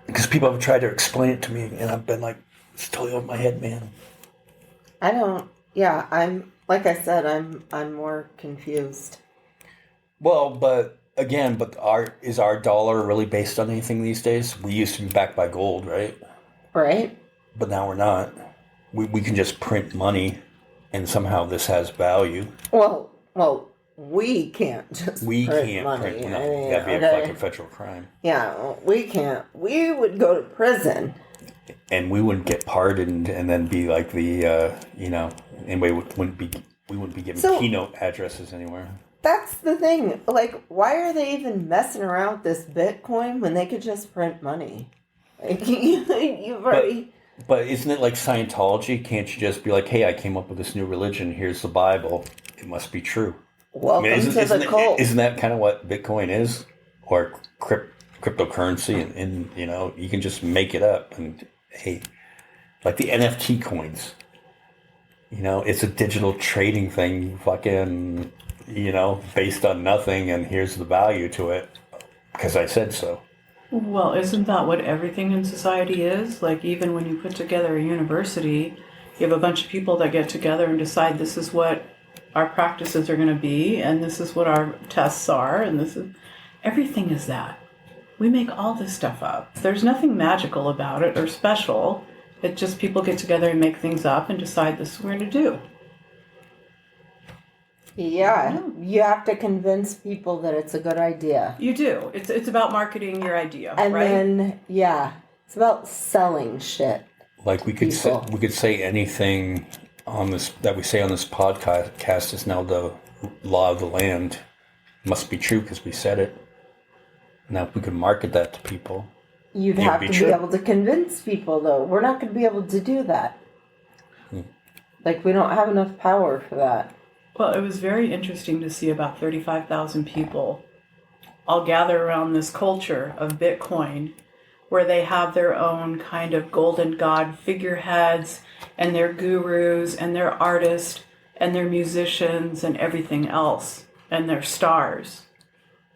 [SPEAKER 1] Because people have tried to explain it to me and I've been like, it's totally over my head, man.
[SPEAKER 2] I'm like I said, I'm more confused.
[SPEAKER 1] Well, but is our dollar really based on anything these days? We used to be backed by gold, right?
[SPEAKER 2] Right.
[SPEAKER 1] But now we're not. We can just print money. And somehow this has value.
[SPEAKER 2] Well, we can't just print money.
[SPEAKER 1] That'd be like a federal crime.
[SPEAKER 2] Yeah, we can't. We would go to prison.
[SPEAKER 1] And we wouldn't get pardoned and then be like we wouldn't be given keynote addresses anywhere.
[SPEAKER 2] That's the thing. Like, why are they even messing around with this Bitcoin when they could just print money? Like, you've already...
[SPEAKER 1] But isn't it like Scientology? Can't you just be like, hey, I came up with this new religion. Here's the Bible. It must be true.
[SPEAKER 2] Welcome to the cult.
[SPEAKER 1] Isn't that kind of what Bitcoin is? Or cryptocurrency? And you can just make it up. And, hey, like the NFT coins. It's a digital trading thing. You fucking, based on nothing. And here's the value to it. Because I said so.
[SPEAKER 3] Well, isn't that what everything in society is? Like, even when you put together a university, you have a bunch of people that get together and decide this is what our practices are going to be, and this is what our tests are, and everything is that. We make all this stuff up. There's nothing magical about it or special. It's just people get together and make things up and decide this is what we're going to do.
[SPEAKER 2] Yeah, you have to convince people that it's a good idea.
[SPEAKER 3] You do. It's about marketing your idea,
[SPEAKER 2] and
[SPEAKER 3] right?
[SPEAKER 2] And then, it's about selling shit.
[SPEAKER 1] Like we could say anything on this that we say on this podcast is now the law of the land. Must be true because we said it. Now, if we could market that to people,
[SPEAKER 2] you'd have to be able to convince people, though. We're not going to be able to do that. Like, we don't have enough power for that.
[SPEAKER 3] Well, it was very interesting to see about 35,000 people all gather around this culture of Bitcoin, where they have their own kind of golden god figureheads and their gurus and their artists and their musicians and everything else and their stars.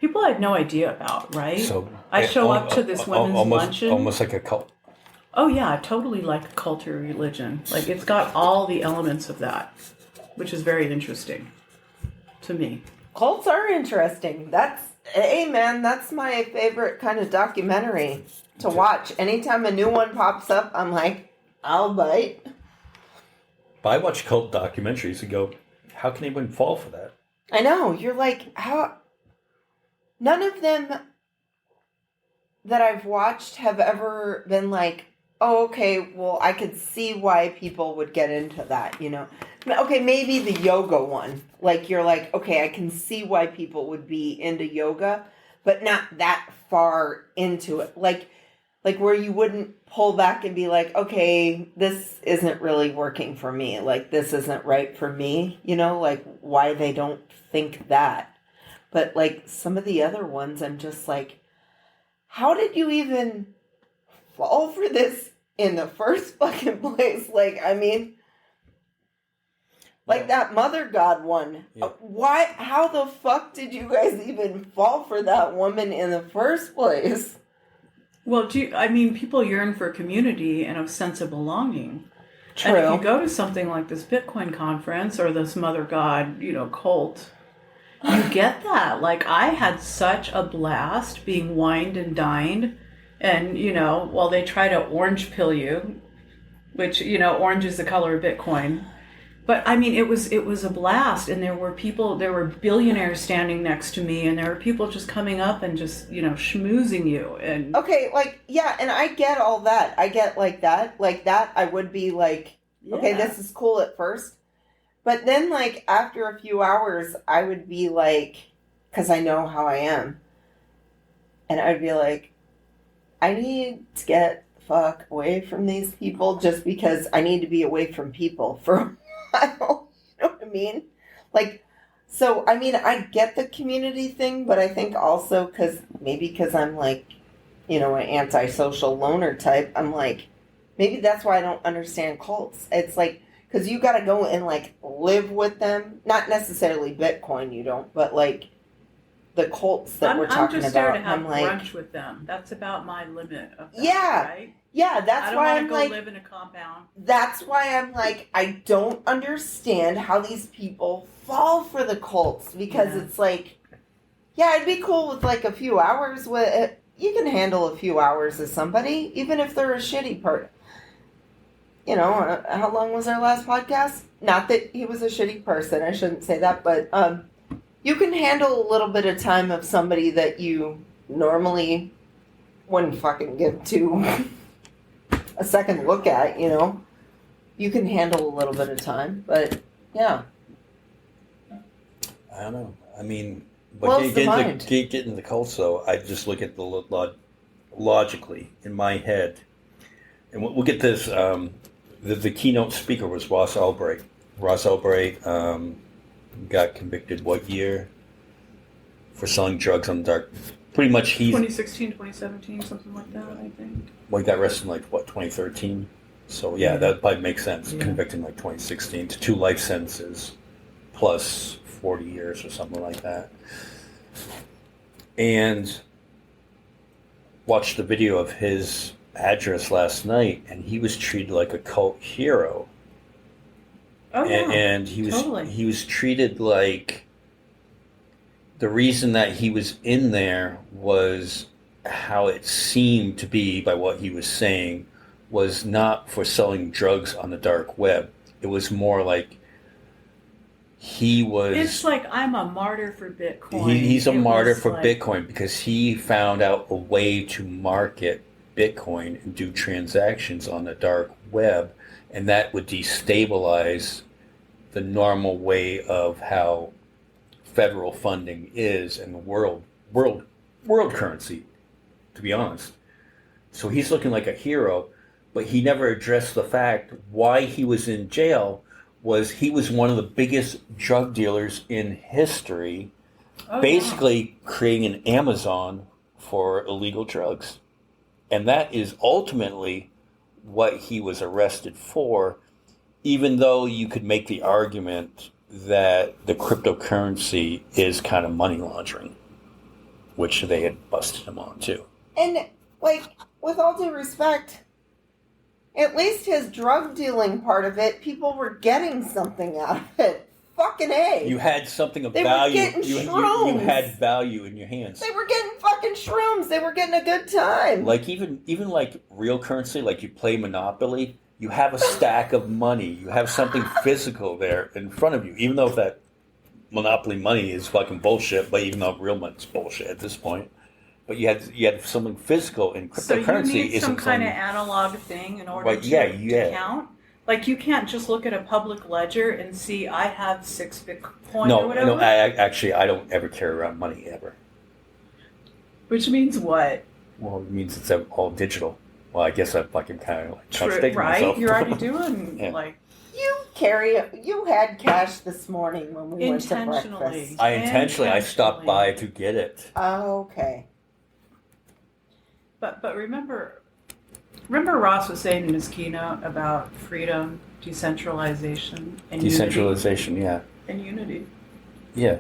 [SPEAKER 3] People I had no idea about, right?
[SPEAKER 1] So
[SPEAKER 3] I show up to this women's luncheon.
[SPEAKER 1] Almost like a cult.
[SPEAKER 3] Oh, yeah, totally like a cult or religion. Like, it's got all the elements of that, which is very interesting to me.
[SPEAKER 2] Cults are interesting. That's my favorite kind of documentary to watch. Anytime a new one pops up, I'm like, I'll bite.
[SPEAKER 1] But I watch cult documentaries and go, how can anyone fall for that?
[SPEAKER 2] I know. You're like, how? None of them that I've watched have ever been like, oh, okay, well, I could see why people would get into that, Okay, maybe the yoga one. Like, you're like, okay, I can see why people would be into yoga, but not that far into it. Like, Like where you wouldn't pull back and be like, okay, this isn't really working for me. Like this isn't right for me. You know, like why they don't think that. But like some of the other ones, I'm just like, how did you even fall for this in the first fucking place? Like, I mean, like that Mother God one.
[SPEAKER 1] Yeah.
[SPEAKER 2] Why? How the fuck did you guys even fall for that woman in the first place?
[SPEAKER 3] Well, people yearn for community and a sense of belonging.
[SPEAKER 2] True.
[SPEAKER 3] And if you go to something like this Bitcoin conference or this Mother God, cult, you get that. Like, I had such a blast being wined and dined. And, while they try to orange pill you, which, orange is the color of Bitcoin. But, I mean, it was a blast. And there were billionaires standing next to me. And there were people just coming up and just, schmoozing you. And
[SPEAKER 2] okay, like, yeah, and I get all that. I get like that. Like that, I would be like, okay, this is cool at first. But then, like, after a few hours, I would be like, because I know how I am. And I'd be like, I need to get the fuck away from these people just because I need to be away from people for a while. You know what I mean? Like, so, I mean, I get the community thing, but I think also because I'm like, an antisocial loner type, I'm like, maybe that's why I don't understand cults. It's like, because you got to go and, like, live with them. Not necessarily Bitcoin, you don't, but, like, the cults that we're talking about.
[SPEAKER 3] I'm just there to have
[SPEAKER 2] I'm like,
[SPEAKER 3] brunch with them. That's about my limit of that,
[SPEAKER 2] yeah,
[SPEAKER 3] right?
[SPEAKER 2] Yeah, that's why I'm like,
[SPEAKER 3] I don't want to go live in a compound.
[SPEAKER 2] That's why I'm like, I don't understand how these people fall for the cults. Because it's like, yeah, it'd be cool with, like, a few hours. You can handle a few hours with somebody, even if they're a shitty person. How long was our last podcast? Not that he was a shitty person. I shouldn't say that. But you can handle a little bit of time of somebody that you normally wouldn't fucking give to a second look at, You can handle a little bit of time. But, yeah.
[SPEAKER 1] I don't know. I mean, but get into the cults, though, I just look at the logically in my head. And we'll get this. The keynote speaker was Ross Ulbreight. Ross Ulbreight got convicted what year for selling drugs on the dark? Pretty much
[SPEAKER 3] 2016, 2017, something like that, I think.
[SPEAKER 1] Well, he got arrested in 2013? So yeah, that probably makes sense. Yeah. Convicted in 2016 to 2 life sentences plus 40 years or something like that. And watched the video of his address last night, and he was treated like a cult hero.
[SPEAKER 3] Oh yeah,
[SPEAKER 1] and he was treated like the reason that he was in there was how it seemed to be by what he was saying was not for selling drugs on the dark web. It was more like he was...
[SPEAKER 3] It's like, I'm a martyr for Bitcoin.
[SPEAKER 1] He's a martyr for Bitcoin because he found out a way to market Bitcoin and do transactions on the dark web, and that would destabilize the normal way of how federal funding is in the world currency, to be honest. So he's looking like a hero, but he never addressed the fact why he was in jail was he was one of the biggest drug dealers in history, basically creating an Amazon for illegal drugs. And that is ultimately what he was arrested for, even though you could make the argument that the cryptocurrency is kind of money laundering, which they had busted him on too.
[SPEAKER 2] And, with all due respect, at least his drug dealing part of it, people were getting something out of it. Fucking A.
[SPEAKER 1] You had something of
[SPEAKER 2] they
[SPEAKER 1] value.
[SPEAKER 2] Were getting
[SPEAKER 1] you had value in your hands.
[SPEAKER 2] They were getting fucking shrooms. They were getting a good time.
[SPEAKER 1] Like even like real currency, like you play Monopoly, you have a stack of money. You have something physical there in front of you. Even though that Monopoly money is fucking bullshit, but even though real money's bullshit at this point. But you had something physical in cryptocurrency.
[SPEAKER 3] So you need some kind of analog thing in order to count? Like, you can't just look at a public ledger and see, I have 6 Bitcoin or whatever?
[SPEAKER 1] No, I don't ever carry around money, ever.
[SPEAKER 3] Which means what?
[SPEAKER 1] Well, it means it's all digital. Well, I guess I'm fucking kind of like
[SPEAKER 3] True,
[SPEAKER 1] contradicting
[SPEAKER 3] right?
[SPEAKER 1] myself.
[SPEAKER 3] You're already doing
[SPEAKER 1] Yeah.
[SPEAKER 3] like
[SPEAKER 2] You had cash this morning when we went to
[SPEAKER 3] intentionally.
[SPEAKER 2] breakfast.
[SPEAKER 1] I stopped by to get it.
[SPEAKER 2] Oh, okay.
[SPEAKER 3] But remember Ross was saying in his keynote about freedom, decentralization, and
[SPEAKER 1] Decentralization, yeah.
[SPEAKER 3] unity.
[SPEAKER 1] Yeah.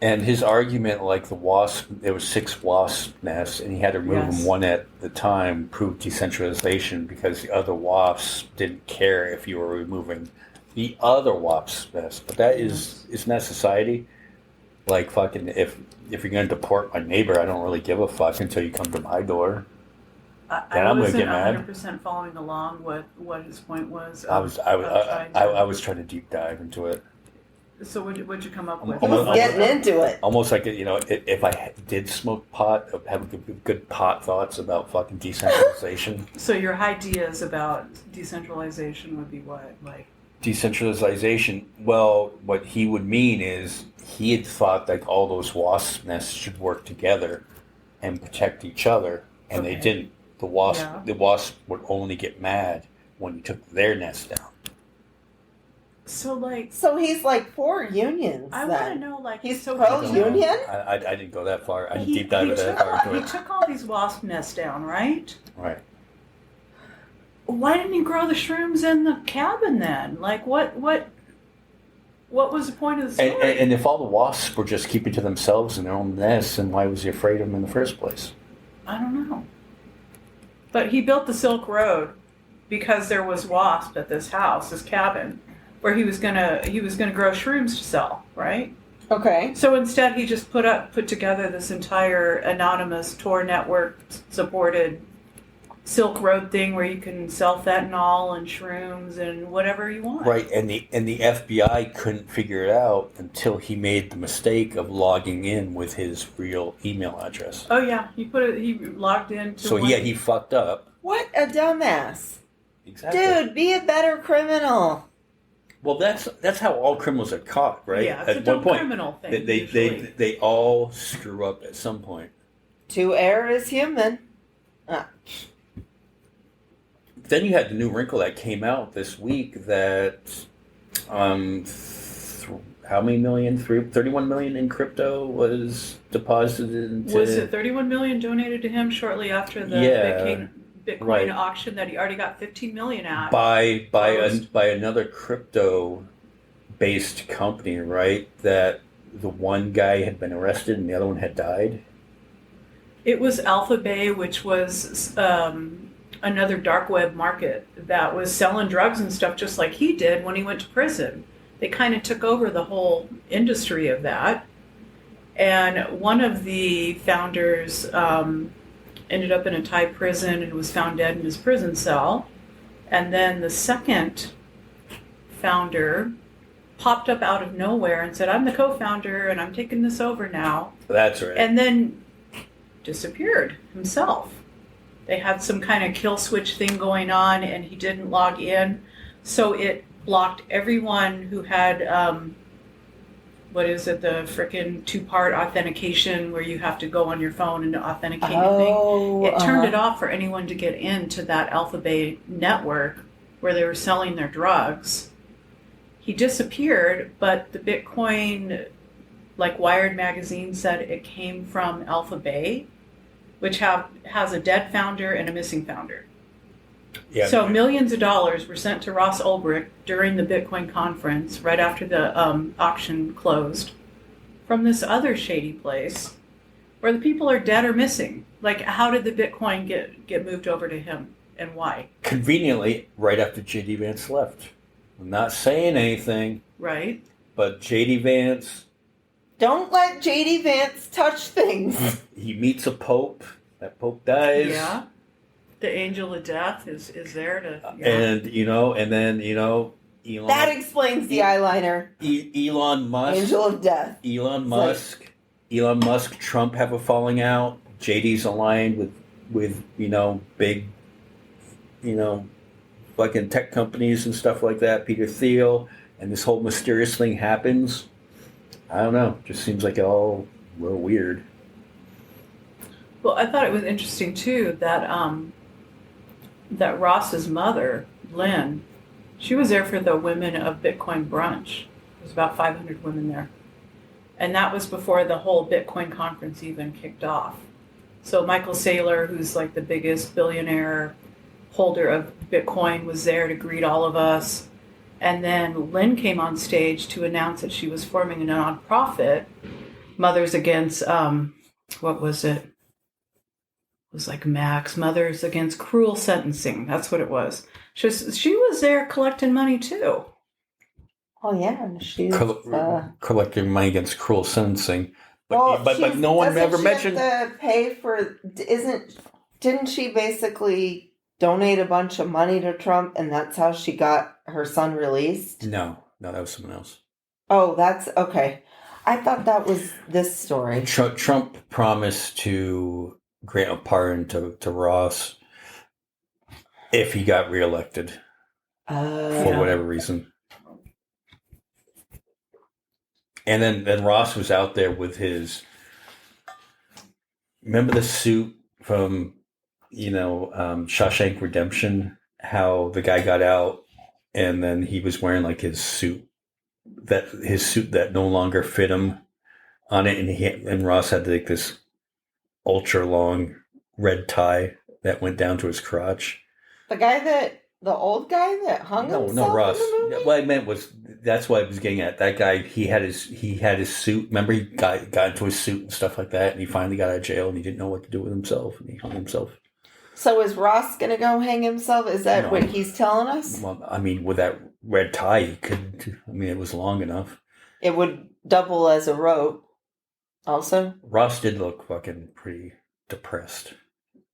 [SPEAKER 1] And his argument, like the wasp, there was 6 wasp nests, and he had to remove them one at the time, proved decentralization because the other wasps didn't care if you were removing the other wasp nest. But that isn't that society? Like fucking, if you're going to deport my neighbor, I don't really give a fuck until you come to my door.
[SPEAKER 3] I wasn't 100% following along what his point was.
[SPEAKER 1] I was trying to deep dive into it.
[SPEAKER 3] So what'd you come up with?
[SPEAKER 2] He was getting into it.
[SPEAKER 1] Almost like, if I did smoke pot, I'd have good pot thoughts about fucking decentralization.
[SPEAKER 3] So your ideas about decentralization would be what? Like
[SPEAKER 1] Decentralization, well, what he would mean is he had thought like all those wasp nests should work together and protect each other, and they didn't. The wasp would only get mad when you took their nest down.
[SPEAKER 2] So he's like for unions.
[SPEAKER 3] I want to know, like,
[SPEAKER 2] he's
[SPEAKER 3] so
[SPEAKER 2] pro-union.
[SPEAKER 1] I didn't go that far. I didn't deep dive that far into
[SPEAKER 3] He
[SPEAKER 1] it.
[SPEAKER 3] took all these wasp nests down, right?
[SPEAKER 1] Right.
[SPEAKER 3] Why didn't he grow the shrooms in the cabin then? Like, what was the point of the story?
[SPEAKER 1] And if all the wasps were just keeping to themselves in their own nests, then why was he afraid of them in the first place?
[SPEAKER 3] I don't know. But he built the Silk Road because there was wasp at this house, this cabin, where he was gonna grow shrooms to sell, right?
[SPEAKER 2] Okay.
[SPEAKER 3] So instead, he just put together this entire anonymous Tor network supported Silk Road thing where you can sell fentanyl and shrooms and whatever you want.
[SPEAKER 1] Right, and the FBI couldn't figure it out until he made the mistake of logging in with his real email address.
[SPEAKER 3] Oh yeah, he logged in.
[SPEAKER 1] So he fucked up.
[SPEAKER 2] What a dumbass.
[SPEAKER 1] Exactly.
[SPEAKER 2] Dude, be a better criminal.
[SPEAKER 1] Well, that's how all criminals are caught, right?
[SPEAKER 3] Yeah, it's a dumb criminal thing.
[SPEAKER 1] They all screw up at some point.
[SPEAKER 2] To err is human.
[SPEAKER 1] Then you had the new wrinkle that came out this week that how many million? 31 million in crypto was deposited into...
[SPEAKER 3] Was it 31 million donated to him shortly after the Bitcoin auction that he already got 15 million at?
[SPEAKER 1] By another crypto-based company, right? That the one guy had been arrested and the other one had died?
[SPEAKER 3] It was Alphabay, which was... another dark web market that was selling drugs and stuff just like he did when he went to prison. They kind of took over the whole industry of that. And one of the founders ended up in a Thai prison and was found dead in his prison cell. And then the second founder popped up out of nowhere and said, I'm the co-founder and I'm taking this over now.
[SPEAKER 1] That's right.
[SPEAKER 3] And then disappeared himself. They had some kind of kill switch thing going on, and he didn't log in. So it blocked everyone who had, the frickin' 2-part authentication where you have to go on your phone and authenticate your thing. It turned it off for anyone to get into that Alphabay network where they were selling their drugs. He disappeared, but the Bitcoin, like Wired magazine said, it came from Alphabay, which has a dead founder and a missing founder. Yeah. So millions of dollars were sent to Ross Ulbreight during the Bitcoin conference right after the auction closed from this other shady place where the people are dead or missing. Like, how did the Bitcoin get moved over to him and why?
[SPEAKER 1] Conveniently, right after J.D. Vance left. I'm not saying anything.
[SPEAKER 3] Right.
[SPEAKER 1] But J.D. Vance...
[SPEAKER 2] Don't let J.D. Vance touch things.
[SPEAKER 1] He meets a pope. That pope dies.
[SPEAKER 3] Yeah. The angel of death is there to... Yeah.
[SPEAKER 1] And then Elon...
[SPEAKER 2] That explains the eyeliner.
[SPEAKER 1] Elon Musk...
[SPEAKER 2] Angel of death.
[SPEAKER 1] Elon Musk, Trump have a falling out. JD's aligned with big, fucking tech companies and stuff like that. Peter Thiel. And this whole mysterious thing happens. I don't know. Just seems like all real weird.
[SPEAKER 3] Well, I thought it was interesting too that Ross's mother, Lynn, she was there for the Women of Bitcoin brunch. There was about 500 women there. And that was before the whole Bitcoin conference even kicked off. So Michael Saylor, who's like the biggest billionaire holder of Bitcoin, was there to greet all of us. And then Lynn came on stage to announce that she was forming a nonprofit, Mothers Against, what was it? It was like Max, Mothers Against Cruel Sentencing. That's what it was. She was there collecting money too.
[SPEAKER 2] Oh yeah, and she's
[SPEAKER 1] collecting money against cruel sentencing. But,
[SPEAKER 2] well,
[SPEAKER 1] but no one ever mentioned.
[SPEAKER 2] Have to pay for didn't she basically donate a bunch of money to Trump, and that's how she got her son released?
[SPEAKER 1] No, that was someone else.
[SPEAKER 2] Oh, that's okay. I thought that was this story.
[SPEAKER 1] Trump promised to grant a pardon to Ross if he got reelected for whatever reason. And then Ross was out there with his. Remember the suit from, Shawshank Redemption? How the guy got out, and then he was wearing like his suit that no longer fit him on it, and Ross had like this ultra long red tie that went down to his crotch.
[SPEAKER 2] The old guy that hung himself.
[SPEAKER 1] No, Ross.
[SPEAKER 2] In the movie?
[SPEAKER 1] What I meant was that's what I was getting at. That guy, he had his suit. Remember, he got into his suit and stuff like that, and he finally got out of jail, and he didn't know what to do with himself, and he hung himself.
[SPEAKER 2] So is Ross going to go hang himself? Is that what he's telling us?
[SPEAKER 1] Well, I mean, with that red tie, he could. I mean, it was long enough.
[SPEAKER 2] It would double as a rope. Also,
[SPEAKER 1] Ross did look fucking pretty depressed.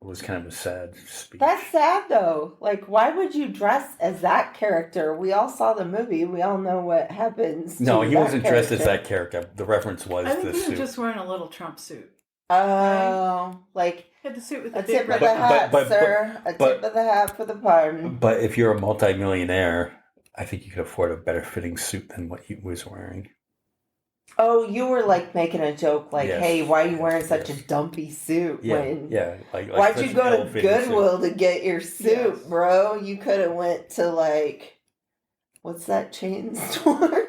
[SPEAKER 1] It was kind of a sad speech.
[SPEAKER 2] That's sad, though. Like, why would you dress as that character? We all saw the movie. We all know what happens.
[SPEAKER 1] No, he wasn't dressed as that character. The reference was
[SPEAKER 3] I think
[SPEAKER 1] the
[SPEAKER 3] he
[SPEAKER 1] suit.
[SPEAKER 3] was just wearing a little Trump suit.
[SPEAKER 2] Oh, like
[SPEAKER 3] He had the suit with the
[SPEAKER 2] a tip
[SPEAKER 3] big
[SPEAKER 2] of the hat,
[SPEAKER 1] but-
[SPEAKER 2] sir. A tip of the hat for the pardon.
[SPEAKER 1] But if you're a multimillionaire, I think you could afford a better fitting suit than what he was wearing.
[SPEAKER 2] Oh, you were like making a joke, like,
[SPEAKER 1] Yes.
[SPEAKER 2] "Hey, why are you wearing such
[SPEAKER 1] Yes.
[SPEAKER 2] a dumpy suit?"
[SPEAKER 1] Yeah. Like
[SPEAKER 2] Why'd
[SPEAKER 1] such
[SPEAKER 2] you
[SPEAKER 1] an
[SPEAKER 2] go to
[SPEAKER 1] ill-fitting
[SPEAKER 2] Goodwill to get your suit,
[SPEAKER 3] Yes.
[SPEAKER 2] bro? You could have went to like, what's that chain store?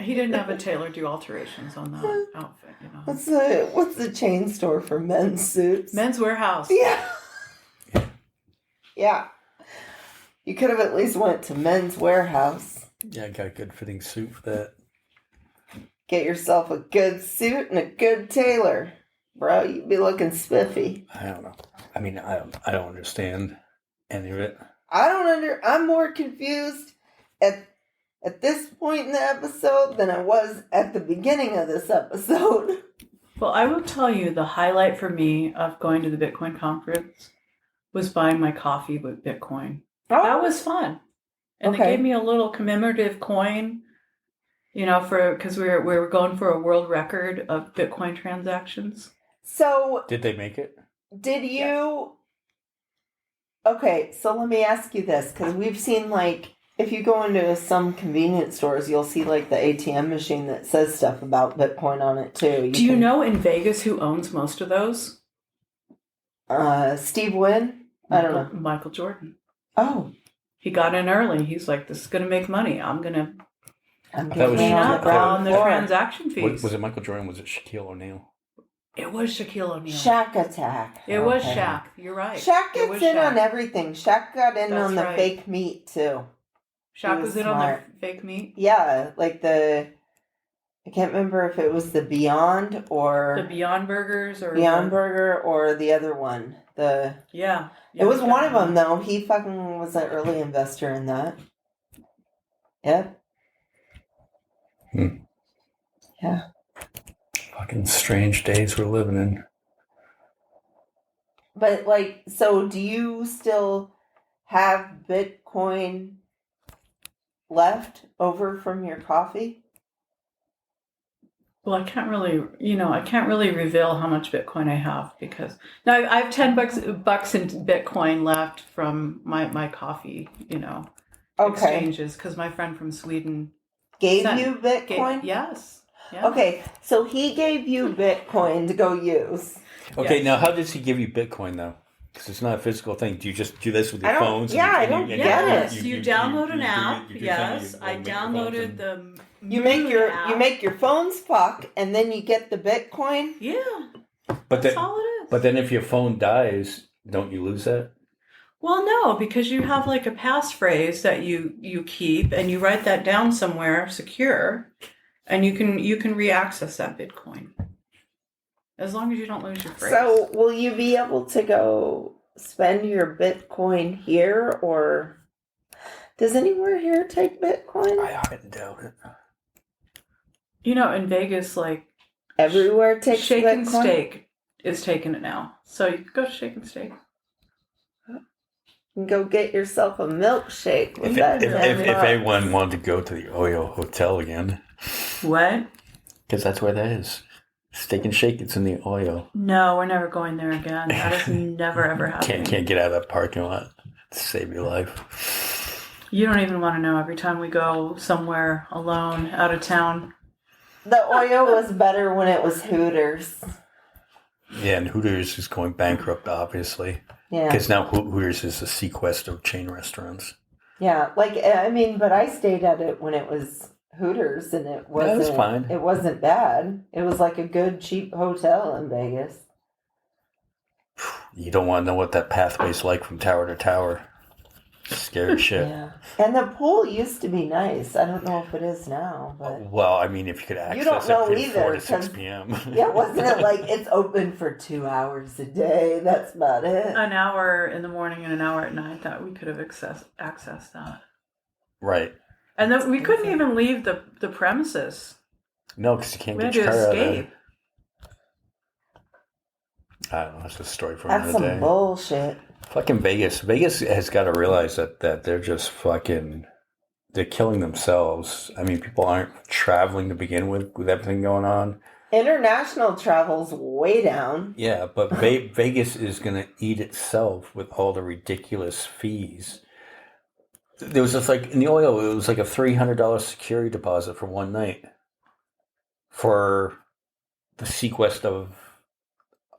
[SPEAKER 3] He didn't have a tailor do alterations on that outfit,
[SPEAKER 2] What's the chain store for men's suits?
[SPEAKER 3] Men's Warehouse.
[SPEAKER 2] Yeah. Yeah. You could have at least went to Men's Warehouse.
[SPEAKER 1] Yeah, I got a good fitting suit for that.
[SPEAKER 2] Get yourself a good suit and a good tailor. Bro, you'd be looking spiffy.
[SPEAKER 1] I don't know. I mean, I don't understand any of it.
[SPEAKER 2] I'm more confused at this point in the episode than I was at the beginning of this episode.
[SPEAKER 3] Well, I will tell you the highlight for me of going to the Bitcoin conference was buying my coffee with Bitcoin. That was fun. And
[SPEAKER 2] Okay.
[SPEAKER 3] they gave me a little commemorative coin, because we were going for a world record of Bitcoin transactions.
[SPEAKER 2] So,
[SPEAKER 1] Did they make it?
[SPEAKER 2] did you... Okay, so let me ask you this, because we've seen, like, if you go into some convenience stores, you'll see, like, the ATM machine that says stuff about Bitcoin on it, too.
[SPEAKER 3] Do you know in Vegas who owns most of those?
[SPEAKER 2] Steve Wynn? I don't know.
[SPEAKER 3] Michael Jordan.
[SPEAKER 2] Oh.
[SPEAKER 3] He got in early. He's like, this is going to make money. I'm going to
[SPEAKER 1] thought it was
[SPEAKER 3] clean up on the
[SPEAKER 2] floor.
[SPEAKER 3] transaction fees.
[SPEAKER 1] Was it Michael Jordan? Was it Shaquille O'Neal?
[SPEAKER 3] It was Shaquille O'Neal.
[SPEAKER 2] Shaq Attack.
[SPEAKER 3] It was
[SPEAKER 2] Okay.
[SPEAKER 3] Shaq. You're right.
[SPEAKER 2] Shaq
[SPEAKER 3] It was
[SPEAKER 2] gets in
[SPEAKER 3] Shaq.
[SPEAKER 2] on everything. Shaq got in
[SPEAKER 3] That's
[SPEAKER 2] on the
[SPEAKER 3] right.
[SPEAKER 2] fake meat, too.
[SPEAKER 3] Shaq
[SPEAKER 2] He
[SPEAKER 3] was
[SPEAKER 2] was
[SPEAKER 3] in
[SPEAKER 2] smart.
[SPEAKER 3] on the fake meat.
[SPEAKER 2] Yeah, like I can't remember if it was the Beyond or...
[SPEAKER 3] The Beyond Burgers or
[SPEAKER 2] Beyond Burger or the other one.
[SPEAKER 3] Yeah.
[SPEAKER 2] It was one of them, though. He fucking was an early investor in that. Yep. Yeah.
[SPEAKER 1] Fucking strange days we're living in.
[SPEAKER 2] But, like, so do you still have Bitcoin left over from your coffee?
[SPEAKER 3] Well, I can't really reveal how much Bitcoin I have because now I have $10 in Bitcoin left from my coffee,
[SPEAKER 2] Okay.
[SPEAKER 3] exchanges because my friend from Sweden
[SPEAKER 2] Gave
[SPEAKER 3] sent-
[SPEAKER 2] you Bitcoin?
[SPEAKER 3] Yes. Yeah.
[SPEAKER 2] Okay, so he gave you Bitcoin to go use.
[SPEAKER 1] Okay,
[SPEAKER 3] Yes.
[SPEAKER 1] now how does he give you Bitcoin though? Because it's not a physical thing. Do you just do this with your
[SPEAKER 2] I don't-
[SPEAKER 1] phones?
[SPEAKER 2] yeah, I don't
[SPEAKER 1] and
[SPEAKER 2] get
[SPEAKER 3] Yes,
[SPEAKER 2] it.
[SPEAKER 3] you download an
[SPEAKER 1] you do-
[SPEAKER 3] app.
[SPEAKER 1] you do
[SPEAKER 3] Yes,
[SPEAKER 1] something,
[SPEAKER 3] I
[SPEAKER 1] you make your phones
[SPEAKER 3] downloaded
[SPEAKER 1] and-
[SPEAKER 3] the
[SPEAKER 2] You make
[SPEAKER 3] Moon
[SPEAKER 2] your
[SPEAKER 3] app.
[SPEAKER 2] you make your phones fuck, and then you get the Bitcoin.
[SPEAKER 3] Yeah,
[SPEAKER 1] But
[SPEAKER 3] that's
[SPEAKER 1] then,
[SPEAKER 3] all it is.
[SPEAKER 1] but then if your phone dies, don't you lose that?
[SPEAKER 3] Well, no, because you have like a passphrase that you keep, and you write that down somewhere secure, and you can reaccess that Bitcoin as long as you don't lose your phrase.
[SPEAKER 2] So, will you be able to go spend your Bitcoin here, or does anywhere here take Bitcoin?
[SPEAKER 1] I highly doubt it.
[SPEAKER 3] In Vegas, like
[SPEAKER 2] Everywhere takes
[SPEAKER 3] Shake
[SPEAKER 2] Bitcoin.
[SPEAKER 3] and Steak is taking it now, so you can go to Shake and Steak.
[SPEAKER 2] And go get yourself a milkshake with
[SPEAKER 1] If,
[SPEAKER 2] that.
[SPEAKER 1] if,
[SPEAKER 2] $10
[SPEAKER 1] if anyone wanted to go to the Oyo Hotel again,
[SPEAKER 3] What?
[SPEAKER 1] because that's where that is. Steak and Shake, it's in the Oyo.
[SPEAKER 3] No, we're never going there again. That is never ever happening.
[SPEAKER 1] Can't get out of that parking lot to save your life.
[SPEAKER 3] You don't even want to know. Every time we go somewhere alone, out of town,
[SPEAKER 2] The Oyo was better when it was Hooters.
[SPEAKER 1] Yeah, and Hooters is going bankrupt, obviously.
[SPEAKER 2] Yeah.
[SPEAKER 1] Because now Hooters is a sequest of chain restaurants.
[SPEAKER 2] Yeah, but I stayed at it when it was Hooters, and it wasn't.
[SPEAKER 1] was fine.
[SPEAKER 2] It wasn't bad. It was like a good, cheap hotel in Vegas.
[SPEAKER 1] You don't want to know what that pathway's like from tower to tower. Scary shit.
[SPEAKER 2] Yeah, and the pool used to be nice. I don't know if it is now, but
[SPEAKER 1] Well, I mean, if you could access
[SPEAKER 2] don't know
[SPEAKER 1] it from
[SPEAKER 2] either,
[SPEAKER 1] 4 to 6
[SPEAKER 2] 'cause-
[SPEAKER 1] p.m.
[SPEAKER 2] yeah, wasn't it like it's open for 2 hours a day? That's about it.
[SPEAKER 3] an hour in the morning and an hour at night, that we could have accessed that.
[SPEAKER 1] Right.
[SPEAKER 3] And then we couldn't even leave the premises.
[SPEAKER 1] No, because you can't
[SPEAKER 3] We had
[SPEAKER 1] get your
[SPEAKER 3] to
[SPEAKER 1] car out of there.
[SPEAKER 3] escape.
[SPEAKER 1] I don't know. That's a story for
[SPEAKER 2] That's
[SPEAKER 1] another
[SPEAKER 2] some
[SPEAKER 1] day.
[SPEAKER 2] bullshit.
[SPEAKER 1] Fucking Vegas. Vegas has got to realize that they're just fucking... They're killing themselves. I mean, people aren't traveling to begin with everything going on.
[SPEAKER 2] International travel's way down.
[SPEAKER 1] Yeah, but Vegas is going to eat itself with all the ridiculous fees. There was just like, in the oil, it was like a $300 security deposit for one night for the sequest of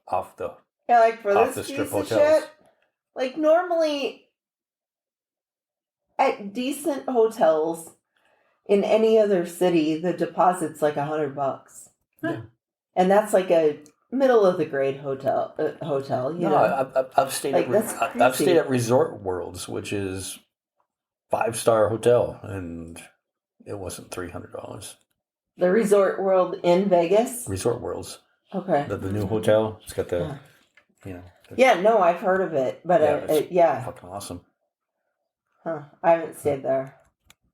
[SPEAKER 1] off the...
[SPEAKER 2] Yeah, like for
[SPEAKER 1] Off
[SPEAKER 2] this
[SPEAKER 1] the
[SPEAKER 2] piece
[SPEAKER 1] strip
[SPEAKER 2] of
[SPEAKER 1] hotels.
[SPEAKER 2] shit. Like normally, at decent hotels in any other city, the deposit's like $100.
[SPEAKER 1] Yeah.
[SPEAKER 2] And that's like a middle of the grade hotel. You
[SPEAKER 1] No,
[SPEAKER 2] know?
[SPEAKER 1] I've stayed
[SPEAKER 2] Like,
[SPEAKER 1] at
[SPEAKER 2] that's
[SPEAKER 1] I've
[SPEAKER 2] crazy.
[SPEAKER 1] stayed at Resort Worlds, which is 5-star hotel, and it wasn't $300.
[SPEAKER 2] The Resort World in Vegas.
[SPEAKER 1] Resort Worlds,
[SPEAKER 2] Okay.
[SPEAKER 1] the new hotel, it's got the
[SPEAKER 2] Yeah.
[SPEAKER 1] the-
[SPEAKER 2] Yeah, no, I've heard of it, but
[SPEAKER 1] it's fucking awesome.
[SPEAKER 2] Huh. I haven't stayed there.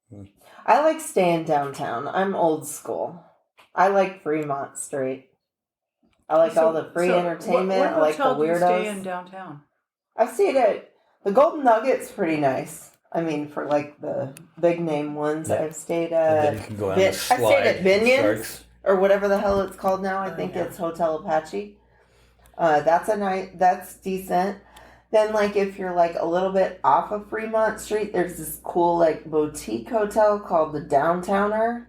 [SPEAKER 1] Hmm.
[SPEAKER 2] I like staying downtown. I'm old school. I like Fremont Street. I like all the free entertainment.
[SPEAKER 3] What
[SPEAKER 2] I like the
[SPEAKER 3] hotel do you stay in
[SPEAKER 2] weirdos.
[SPEAKER 3] downtown?
[SPEAKER 2] I've stayed at the Golden Nugget's pretty nice. I mean, for like the big name ones,
[SPEAKER 1] Yeah.
[SPEAKER 2] I've stayed
[SPEAKER 1] And then
[SPEAKER 2] at
[SPEAKER 1] you can go on
[SPEAKER 2] I
[SPEAKER 1] the slide.
[SPEAKER 2] stayed at Venitian
[SPEAKER 1] Sharks.
[SPEAKER 2] or whatever the hell it's called now. I think
[SPEAKER 3] Yeah.
[SPEAKER 2] it's Hotel Apache. That's decent. Then, like, if you're like a little bit off of Fremont Street, there's this cool like boutique hotel called the Downtowner.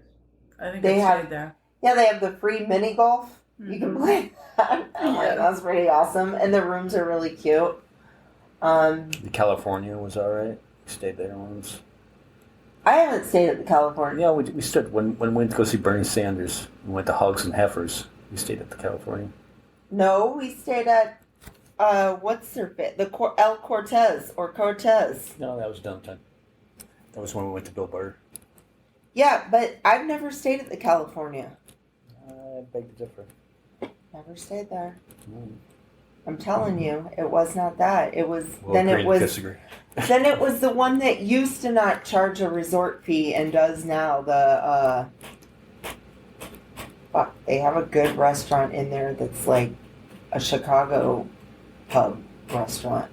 [SPEAKER 3] I think
[SPEAKER 2] They
[SPEAKER 3] I
[SPEAKER 2] have-
[SPEAKER 3] stayed there.
[SPEAKER 2] Yeah, they have the free mini golf. You can
[SPEAKER 3] Mhm.
[SPEAKER 2] play that. I'm like,
[SPEAKER 3] Yeah.
[SPEAKER 2] that's pretty awesome, and the rooms are really cute.
[SPEAKER 1] The California was all right. We stayed there once.
[SPEAKER 2] I haven't stayed at the California.
[SPEAKER 1] Yeah, we stood when we went to go see Bernie Sanders. We went to Hogs and Heifers. We stayed at the California.
[SPEAKER 2] No, we stayed at what's their bit? The El Cortez or Cortez.
[SPEAKER 1] No, that was downtown. That was when we went to Bill Burr.
[SPEAKER 2] Yeah, but I've never stayed at the California.
[SPEAKER 1] I beg to differ.
[SPEAKER 2] Never stayed there.
[SPEAKER 1] Mm.
[SPEAKER 2] I'm telling you, it was not that. It was
[SPEAKER 1] We'll
[SPEAKER 2] then
[SPEAKER 1] agree
[SPEAKER 2] it
[SPEAKER 1] to
[SPEAKER 2] was
[SPEAKER 1] disagree.
[SPEAKER 2] then it was the one that used to not charge a resort fee and does now. The fuck, they have a good restaurant in there that's like a Chicago pub restaurant.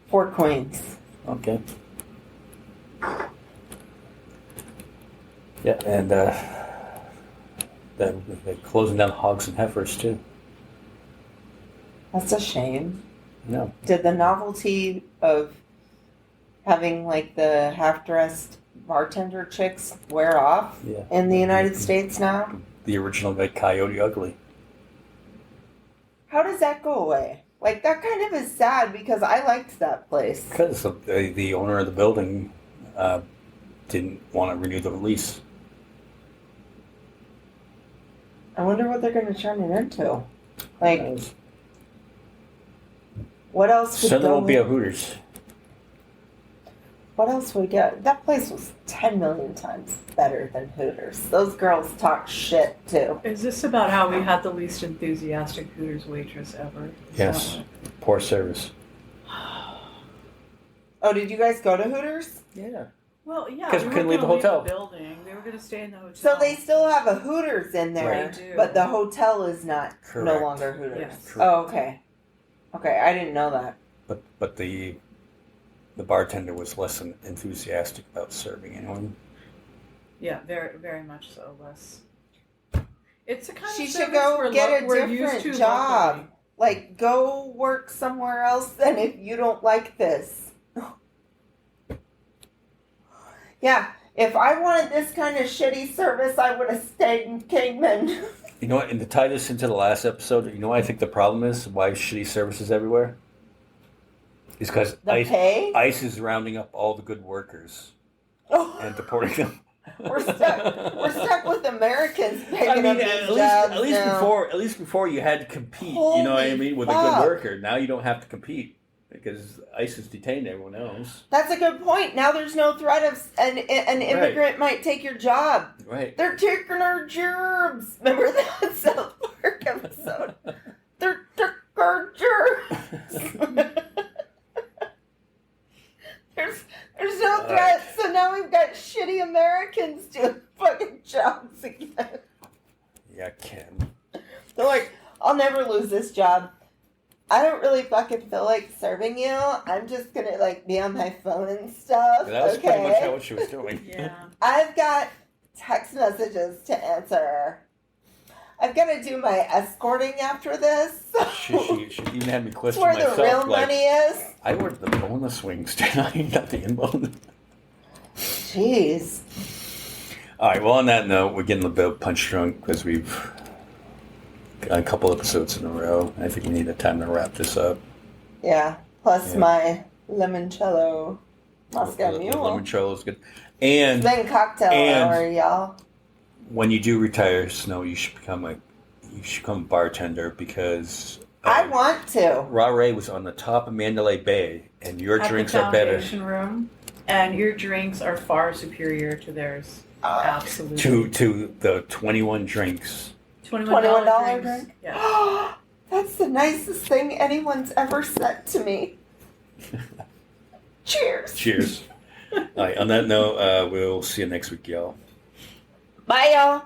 [SPEAKER 2] Four Queens.
[SPEAKER 1] Okay. Yeah, and they're closing down Hogs and Heifers too.
[SPEAKER 2] That's a shame.
[SPEAKER 1] No.
[SPEAKER 2] Did the novelty of having like the half-dressed bartender chicks wear off
[SPEAKER 1] Yeah.
[SPEAKER 2] in the United States now?
[SPEAKER 1] the original guy, Coyote Ugly.
[SPEAKER 2] How does that go away? Like, that kind of is sad because I liked that place.
[SPEAKER 1] Because the owner of the building didn't want to renew the lease.
[SPEAKER 2] I wonder what they're going to turn it into. Like, what else would
[SPEAKER 1] Certainly
[SPEAKER 2] go
[SPEAKER 1] won't be a
[SPEAKER 2] in?
[SPEAKER 1] Hooters.
[SPEAKER 2] What else would get? That place was 10 million times better than Hooters. Those girls talk shit, too.
[SPEAKER 3] Is this about how we had the least enthusiastic Hooters waitress ever?
[SPEAKER 1] Yes. Poor service.
[SPEAKER 2] Oh, did you guys go to Hooters?
[SPEAKER 1] Yeah.
[SPEAKER 3] Well, yeah.
[SPEAKER 1] 'Cause we couldn't
[SPEAKER 3] weren't
[SPEAKER 1] leave the
[SPEAKER 3] gonna
[SPEAKER 1] hotel.
[SPEAKER 3] building. We were going to stay in the hotel.
[SPEAKER 2] So they still have a Hooters in there,
[SPEAKER 3] Right. They do.
[SPEAKER 2] but the hotel is not no
[SPEAKER 1] Correct.
[SPEAKER 2] longer Hooters.
[SPEAKER 3] Yes.
[SPEAKER 2] Oh, okay. Okay, I didn't know that.
[SPEAKER 1] But the bartender was less enthusiastic about serving anyone.
[SPEAKER 3] Yeah, very, very much so. Less. It's a kind
[SPEAKER 2] She
[SPEAKER 3] of
[SPEAKER 2] should
[SPEAKER 3] service
[SPEAKER 2] go
[SPEAKER 3] we're
[SPEAKER 2] get a
[SPEAKER 3] we're used
[SPEAKER 2] different
[SPEAKER 3] to
[SPEAKER 2] job.
[SPEAKER 3] locally.
[SPEAKER 2] Like, go work somewhere else then if you don't like this. Yeah, if I wanted this kind of shitty service, I would have stayed in Kingman.
[SPEAKER 1] You know what? And to tie this into the last episode, you know what I think the problem is? Why shitty services everywhere? Is because
[SPEAKER 2] The pay?
[SPEAKER 1] ICE is rounding up all the good workers
[SPEAKER 2] Oh,
[SPEAKER 1] and deporting them.
[SPEAKER 2] we're stuck with Americans picking
[SPEAKER 1] I mean,
[SPEAKER 2] up these jobs now.
[SPEAKER 1] at least before you had to compete. You know what I
[SPEAKER 2] Holy
[SPEAKER 1] mean? With a
[SPEAKER 2] fuck.
[SPEAKER 1] good worker. Now you don't have to compete because ICE has detained everyone else.
[SPEAKER 2] That's a good point. Now there's no threat of an immigrant might take your job.
[SPEAKER 1] Right.
[SPEAKER 2] They're taking our jobs. Remember that South Park episode? They're taking our jobs. There's no threat, so now we've got shitty Americans doing fucking jobs again.
[SPEAKER 1] Yeah, Ken.
[SPEAKER 2] They're like, I'll never lose this job. I don't really fucking feel like serving you. I'm just gonna like be on my phone and stuff.
[SPEAKER 1] That was pretty much what she was doing.
[SPEAKER 3] Yeah.
[SPEAKER 2] I've got text messages to answer. I've got to do my escorting after this.
[SPEAKER 1] She even had me
[SPEAKER 2] That's
[SPEAKER 1] question
[SPEAKER 2] where
[SPEAKER 1] myself.
[SPEAKER 2] the real
[SPEAKER 1] like,
[SPEAKER 2] money is.
[SPEAKER 1] I ordered the boneless wings, didn't I? Not the inbound.
[SPEAKER 2] Jeez.
[SPEAKER 1] All right. Well, on that note, we're getting a bit punch drunk because we've got a couple episodes in a row. I think we need a time to wrap this up.
[SPEAKER 2] Yeah. Plus
[SPEAKER 1] Yeah.
[SPEAKER 2] my limoncello Moscow
[SPEAKER 1] The
[SPEAKER 2] Mule.
[SPEAKER 1] limoncello is good. And
[SPEAKER 2] It's been cocktail hour, y'all.
[SPEAKER 1] when you do retire, Snow, you should become a bartender because
[SPEAKER 2] I want to.
[SPEAKER 1] Ra Ray was on the top of Mandalay Bay, and your
[SPEAKER 3] At
[SPEAKER 1] drinks
[SPEAKER 3] the
[SPEAKER 1] are better
[SPEAKER 3] foundation room, and your drinks are far superior to theirs. Absolutely.
[SPEAKER 1] to the 21 drinks.
[SPEAKER 2] $21
[SPEAKER 3] drinks.
[SPEAKER 2] drink?
[SPEAKER 3] Yeah.
[SPEAKER 2] That's the nicest thing anyone's ever said to me. Cheers.
[SPEAKER 1] Cheers. All right. On that note, we'll see you next week, y'all.
[SPEAKER 2] Bye, y'all.